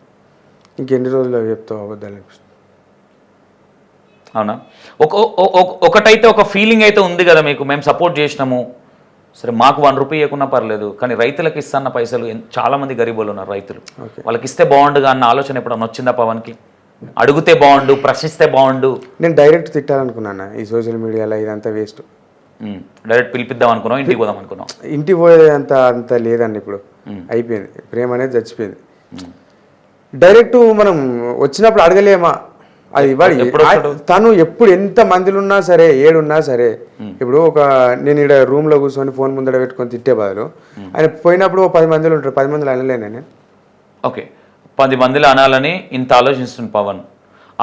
ఇంకెన్ని రోజులు అవి చెప్తావు అబద్ధాలు అనిపిస్తుంది. అవునా? ఒకటైతే ఒక ఫీలింగ్ అయితే ఉంది కదా మీకు, మేము సపోర్ట్ చేసినాము సరే మాకు 1 రూపాయి ఇవ్వకున్నా పర్లేదు కానీ రైతులకు ఇస్తున్న పైసలు చాలా మంది గరీబులు ఉన్నారు రైతులు, వాళ్ళకి ఇస్తే బాగుండుగా అన్న ఆలోచన ఎప్పుడన్నా వచ్చిందా పవన్కి? అడిగితే బాగుండు, ప్రశ్నిస్తే బాగుండు. నేను డైరెక్ట్ తిట్టాలనుకున్నాను, ఈ సోషల్ మీడియాలో ఇదంతా వేస్ట్. డైరెక్ట్ పిలిపిద్దాం అనుకున్నాం, ఇంటికి పోదాం అనుకున్నాం. ఇంటికి పోయేది అంత లేదండి, ఇప్పుడు అయిపోయింది, ప్రేమ అనేది చచ్చిపోయింది. డైరెక్ట్ మనం వచ్చినప్పుడు అడగలేమా? అది ఇవ్వాలి. తను ఎప్పుడు ఎంత మందిలో ఉన్నా సరే, ఏడున్నా సరే, ఇప్పుడు నేను ఇక్కడ రూమ్ లో కూర్చొని ఫోన్ ముందర పెట్టుకొని తిట్టే బదులు ఆయన పోయినప్పుడు 10 మందిలో ఉంటారు, 10 మందిలో అనలేను నేను. ఓకే, 10 మందిలో అనాలని ఇంత ఆలోచిస్తుంది పవన్.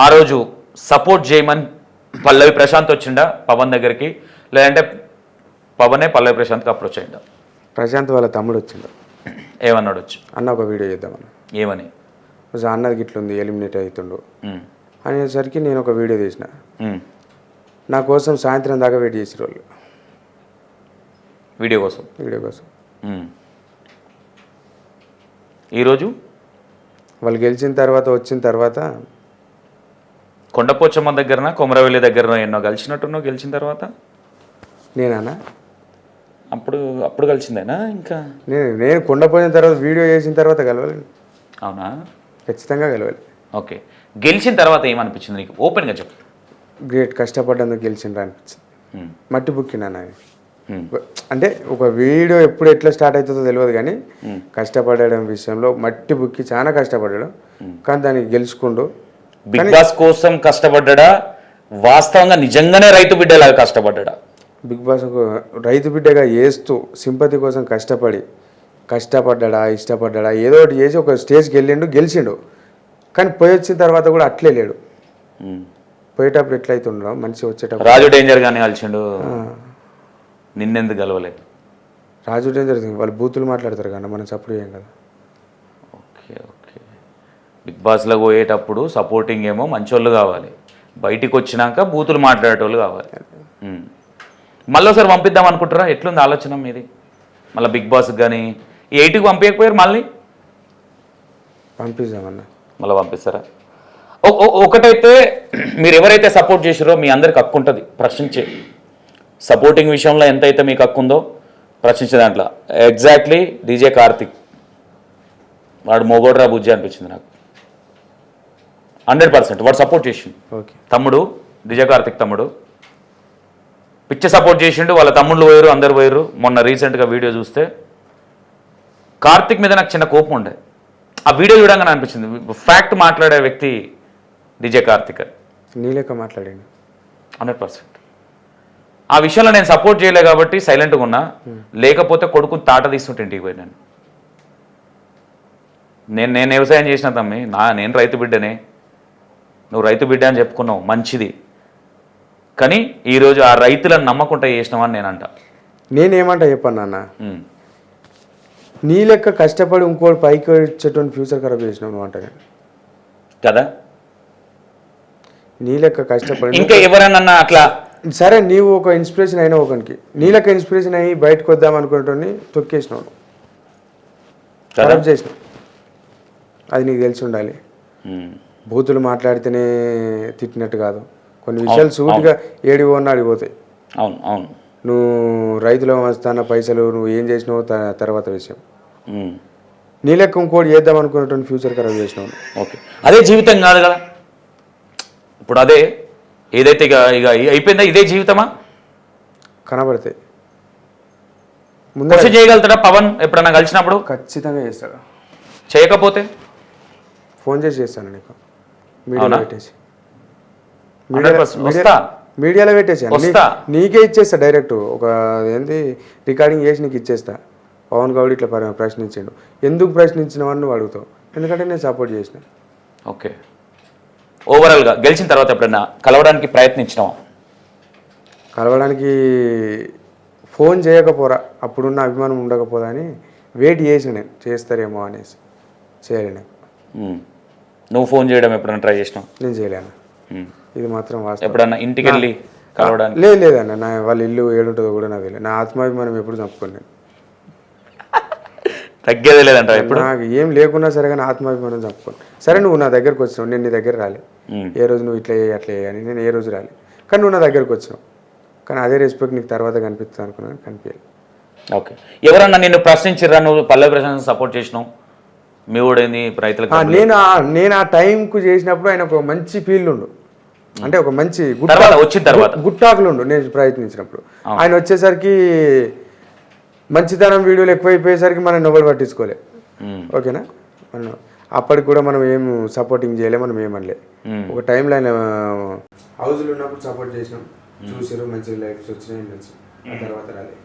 ఆ రోజు సపోర్ట్ చేయమని పల్లవి ప్రశాంత్ వచ్చిండా పవన్ దగ్గరికి, లేదంటే పవనే పల్లవి ప్రశాంత్కి అప్రోచ్ అయ్యిండా? ప్రశాంత్ వాళ్ళ తమ్ముడు వచ్చిండు. ఏమన్నాడు వచ్చి? అన్న ఒక వీడియో చేద్దామన్న. ఏమని? అన్నది గిట్లుంది, ఎలిమినేట్ అవుతుండు అనేసరికి నేను ఒక వీడియో తీసిన. నా కోసం సాయంత్రం దాకా వెయిట్ చేసారు వాళ్ళు, వీడియో కోసం. ఈరోజు వాళ్ళు గెలిచిన తర్వాత వచ్చిన తర్వాత కొండపోచమ్మ దగ్గరన కొమరవెల్లి దగ్గర ఎన్నో కలిసినట్టున్నావు గెలిచిన తర్వాత. నేనా? అప్పుడు కలిసిందేనా? ఇంకా నేను కొండపోయిన తర్వాత వీడియో చేసిన తర్వాత కలవాలి. అవునా? ఖచ్చితంగా కలవాలి. ఓకే, గెలిచిన తర్వాత ఏమనిపించింది నీకు? ఓపెన్గా చెప్పు. గ్రేట్, కష్టపడ్డందుకు గెలిచిండ్రా అనిపించింది. మట్టి బుక్కినా అంటే ఒక వీడియో ఎప్పుడు ఎట్లా స్టార్ట్ అవుతుందో తెలియదు కానీ కష్టపడడం విషయంలో మట్టి బుక్కి చాలా కష్టపడ్డాడు, కానీ దానికి గెలుచుకుండు. బిగ్ బాస్ కోసం కష్టపడ్డా, వాస్తవంగా నిజంగానే రైతు బిడ్డలాగా కష్టపడ్డా. బిగ్ బాస్ రైతు బిడ్డగా వేస్తూ సింపతి కోసం కష్టపడ్డా, ఇష్టపడ్డా, ఏదో ఒకటి చేసి ఒక స్టేజ్కి గెలిచిండు. కానీ పోయి వచ్చిన తర్వాత కూడా అట్లే లేడు. పోయేటప్పుడు ఎట్లయితే ఉండడం మనిషి వచ్చేటప్పుడు. రాజు డేంజర్ గానే కలిసిండు, నిన్నెందుకు కలవలేదు? రాజు డేంజర్ వాళ్ళు బూతులు మాట్లాడతారు కదా, మనం సపోర్ట్ చేయం కదా. ఓకే, బిగ్ బాస్లో పోయేటప్పుడు సపోర్టింగ్ ఏమో మంచోళ్ళు కావాలి, బయటికి వచ్చినాక బూతులు మాట్లాడేటోళ్ళు కావాలి. మళ్ళీ ఒకసారి పంపిద్దాం అనుకుంటారా? ఎట్లుంది ఆలోచన మీది? మళ్ళీ బిగ్ బాస్కి కానీ 8కి పంపించకపోయారు, మళ్ళీ పంపిద్దామన్నా. మళ్ళీ పంపిస్తారా? ఒకటైతే మీరు ఎవరైతే సపోర్ట్ చేసారో మీ అందరికి హక్కు ఉంటుంది ప్రశ్నించే, సపోర్టింగ్ విషయంలో ఎంతైతే మీకు హక్కు ఉందో ప్రశ్నించే దాంట్లో. ఎగ్జాక్ట్లీ డీజే కార్తిక్ వాడు మోగోడ్రా బుజ్జి అనిపించింది నాకు. 100% వాడు సపోర్ట్ చేసిండు. ఓకే, తమ్ముడు డీజే కార్తిక్ తమ్ముడు పిచ్చ సపోర్ట్ చేసిండు, వాళ్ళ తమ్ముళ్ళు పోయారు, అందరు పోయారు. మొన్న రీసెంట్గా వీడియో చూస్తే కార్తిక్ మీద నాకు చిన్న కోపం ఉండే, ఆ వీడియో చూడంగానే అనిపించింది ఫ్యాక్ట్ మాట్లాడే వ్యక్తి డీజే కార్తిక్. నీ లెక్క మాట్లాడండి 100%. ఆ విషయంలో నేను సపోర్ట్ చేయలే కాబట్టి సైలెంట్గా ఉన్నా, లేకపోతే కొడుకుని తాట తీసుకుంటే ఇంటికి పోయినాను. నేను వ్యవసాయం చేసిన తమ్మి, నేను రైతు బిడ్డనే, నువ్వు రైతు బిడ్డ అని చెప్పుకున్నావు మంచిది, కానీ ఈరోజు ఆ రైతులను నమ్మకుండా చేసినావని నేనంట. నేనేమంటా చెప్పాను నాన్న, నీ లెక్క కష్టపడి ఇంకోటి పైకి వచ్చేటువంటి ఫ్యూచర్ ఖరాబ్ చేసినావు నువ్వు అంట కదా. నీ లెక్క కష్టపడి ఇంకా ఎవరన్నా అట్లా సరే, నీవు ఒక ఇన్స్పిరేషన్ అయినా ఒకరికి, నీ లెక్క ఇన్స్పిరేషన్ అయ్యి బయటకు వద్దాం అనుకునేటోని తొక్కేసినావు, ఖరాబ్ చేసినావు. అది నీకు తెలిసి ఉండాలి. బూతులు మాట్లాడితేనే తిట్టినట్టు కాదు, కొన్ని విషయాలు సూటిగా ఏడివో అడిగిపోతాయి. అవును, నువ్వు రైతుల వస్తాన పైసలు నువ్వు ఏం చేసినావు తర్వాత విషయం. నీ లెక్క ఇంకోటి చేద్దాం అనుకున్నటువంటి ఫ్యూచర్ ఖరాబ్ చేసినావు. ఓకే, అదే జీవితం కాదు కదా ఇప్పుడు. అదే ఏదైతే ఇక అయిపోయిందా, ఇదే జీవితమా? కనబడతాయి. ముందు చేయగలుగుతాడా పవన్? ఎప్పుడన్నా కలిసినప్పుడు ఖచ్చితంగా చేస్తాడు. చేయకపోతే ఫోన్ చేసి చేస్తాను నీకు, మీడియాలో పెట్టేసి. మీడియాలో పెట్టేసాను, నీకే ఇచ్చేస్తా డైరెక్ట్. ఒక ఏంది రికార్డింగ్ చేసి నీకు ఇచ్చేస్తా. పవన్ గౌడ్ ఇట్లా ప్రశ్నించాడు, ఎందుకు ప్రశ్నించినవని నువ్వు అడుగుతావు, ఎందుకంటే నేను సపోర్ట్ చేసిన. ఓకే, ఓవరాల్గా గెలిచిన తర్వాత ఎప్పుడన్నా కలవడానికి ప్రయత్నించినావా? కలవడానికి ఫోన్ చేయకపోరా, అప్పుడున్న అభిమానం ఉండకపోదా అని వెయిట్ చేసిన, నేను చేస్తారేమో అనేసి. చేయలేను. నువ్వు ఫోన్ చేయడం ఎప్పుడన్నా ట్రై చేసినావు? నేను చేయలేను, ఇది మాత్రం వాస్తవం. ఎప్పుడన్నా ఇంటికి వెళ్ళి కలవడానికి? లేదన్న, నా వాళ్ళ ఇల్లు ఏడుంటుందో కూడా నాకు తెలియదు. నా ఆత్మాభిమానం ఎప్పుడు చంపుకోను. తగ్గేదే లేదంట ఎప్పుడు? నాకు ఏం లేకున్నా సరే కానీ ఆత్మాభిమానం చంపుకోను. సరే నువ్వు నా దగ్గరకు వచ్చినావు, నేను నీ దగ్గర రాలే. ఏ రోజు నువ్వు ఇట్లా అట్లా అని నేను ఏ రోజు రాలే, కానీ నువ్వు నా దగ్గరకు వచ్చినావు. కానీ అదే రెస్పెక్ట్ నీకు తర్వాత కనిపిస్తుంది అనుకున్నాను, కనిపించాలి. ఓకే, ఎవరన్నా నిన్ను ప్రశ్నించిర్రా నువ్వు పల్లవి ప్రశాంత్ సపోర్ట్ చేసినావు? మీ ఊడేంది రైతులకు? నేను ఆ టైంకు చేసినప్పుడు ఆయన ఒక మంచి ఫీల్డ్ ఉండు, అంటే ఒక మంచి వచ్చిన తర్వాత గుట్టాకులు ఉండు. నేను ప్రయత్నించినప్పుడు ఆయన వచ్చేసరికి మంచితనం వీడియోలు ఎక్కువైపోయేసరికి మనం ఎవరు పట్టించుకోలే. ఓకేనా, మనం అప్పటికి కూడా మనం ఏం సపోర్టింగ్ చేయలే, మనం ఏమనలే. ఒక టైంలో ఆయన హౌస్లో ఉన్నప్పుడు సపోర్ట్ చేసినాం, చూసారు మంచిగా లైఫ్స్ వచ్చినాయి, ఆ తర్వాత రాలే.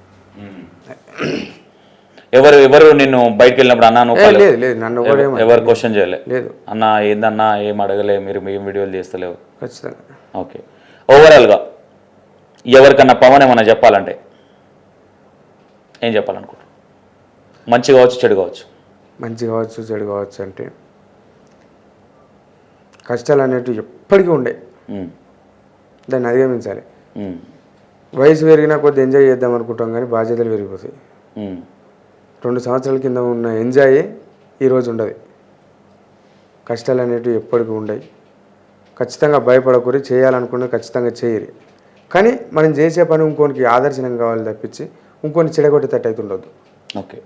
ఎవరు నిన్ను బయటకు వెళ్ళినప్పుడు అన్నా లేదు నన్ను ఎవరు క్వశ్చన్ చేయలే? లేదు అన్న ఏందన్నా ఏం అడగలే, మీరు ఏం వీడియోలు చేస్తలేవు? ఖచ్చితంగా. ఓకే, ఓవరాల్గా ఎవరికన్నా పవన్ ఏమన్నా చెప్పాలంటే ఏం చెప్పాలనుకుంటున్నాను? మంచి కావచ్చు చెడు కావచ్చు? మంచి కావచ్చు చెడు కావచ్చు అంటే కష్టాలు అనేటివి ఎప్పటికీ ఉండే, దాన్ని అధిగమించాలి. వయసు పెరిగినా కొద్ది ఎంజాయ్ చేద్దాం అనుకుంటాం, కానీ బాధ్యతలు పెరిగిపోతాయి. 2 సంవత్సరాల కింద ఉన్న ఎంజాయ్ ఈరోజు ఉండదు. కష్టాలు అనేటివి ఎప్పటికీ ఉండవు. ఖచ్చితంగా భయపడకూరి, చేయాలనుకున్న ఖచ్చితంగా చేయరు. కానీ మనం చేసే పని ఇంకోనికి ఆదర్శనం కావాలి తప్పించి ఇంకొని చెడగొట్టేటట్టు అయితే ఉండొద్దు. ఓకే,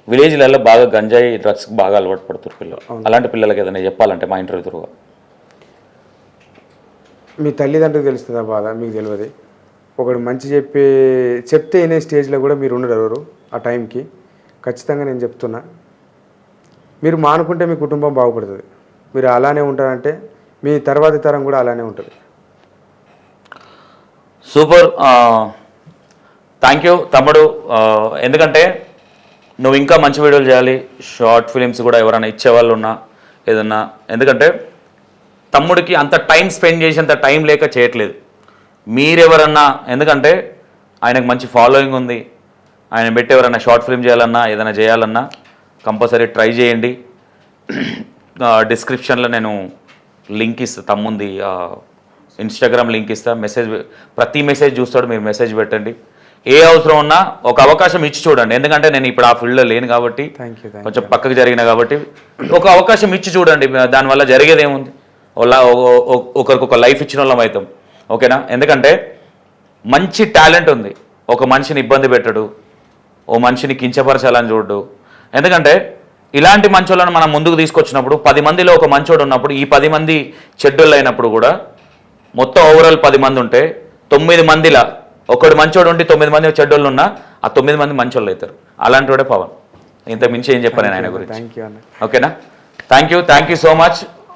విలేజ్లలో బాగా గంజాయి డ్రగ్స్కి బాగా అలవాటు పడుతారు పిల్లలు. అలాంటి పిల్లలకి ఏదైనా చెప్పాలంటే మా ఇంటర్వ్యూ త్రూగా? మీ తల్లిదండ్రులకు తెలుస్తుందా బాధ? మీకు తెలియదు. ఒకడు మంచి చెప్తే వినే స్టేజ్లో కూడా మీరు ఉండరు ఎవరు ఆ టైంకి. ఖచ్చితంగా నేను చెప్తున్నా, మీరు మానుకుంటే మీ కుటుంబం బాగుపడుతుంది. మీరు అలానే ఉంటారంటే మీ తర్వాతి తరం కూడా అలానే ఉంటుంది. సూపర్, థ్యాంక్ యూ తమ్ముడు. ఎందుకంటే నువ్వు ఇంకా మంచి వీడియోలు చేయాలి, షార్ట్ ఫిలిమ్స్ కూడా ఎవరైనా ఇచ్చేవాళ్ళు ఉన్నా ఏదన్నా. ఎందుకంటే తమ్ముడికి అంత టైం స్పెండ్ చేసేంత టైం లేక చేయట్లేదు. మీరెవరన్నా, ఎందుకంటే ఆయనకు మంచి ఫాలోయింగ్ ఉంది, ఆయన పెట్టి ఎవరైనా షార్ట్ ఫిల్మ్ చేయాలన్నా ఏదైనా చేయాలన్నా కంపల్సరీ ట్రై చేయండి. డిస్క్రిప్షన్లో నేను లింక్ ఇస్తా, తమ్ముంది ఇన్స్టాగ్రామ్ లింక్ ఇస్తా. ప్రతి మెసేజ్ చూస్తాడు, మీరు మెసేజ్ పెట్టండి. ఏ అవసరం ఉన్నా ఒక అవకాశం ఇచ్చి చూడండి. ఎందుకంటే నేను ఇప్పుడు ఆ ఫీల్డ్లో లేను కాబట్టి, కొంచెం పక్కకు జరిగిన కాబట్టి ఒక అవకాశం ఇచ్చి చూడండి. దానివల్ల జరిగేది ఏముంది? ఒకరికి ఒక లైఫ్ ఇచ్చిన వాళ్ళం అవుతాం. ఓకేనా? ఎందుకంటే మంచి టాలెంట్ ఉంది, ఒక మనిషిని ఇబ్బంది పెట్టడు, ఓ మనిషిని కించపరచాలని చూడు. ఎందుకంటే ఇలాంటి మంచోళ్ళను మనం ముందుకు తీసుకొచ్చినప్పుడు 10 మందిలో ఒక మంచోడు ఉన్నప్పుడు, ఈ 10 మంది చెడ్డోళ్ళు అయినప్పుడు కూడా మొత్తం ఓవరాల్ 10 మంది ఉంటే 9 మందిలా ఒకడు మంచోడు ఉండి 9 మంది చెడ్డోళ్ళు ఉన్నా ఆ 9 మంది మంచోళ్ళు అవుతారు. అలాంటి వాడే పవన్. ఇంత మించి ఏం చెప్పాను నేను ఆయన గురించి. ఓకేనా? Thank you so much.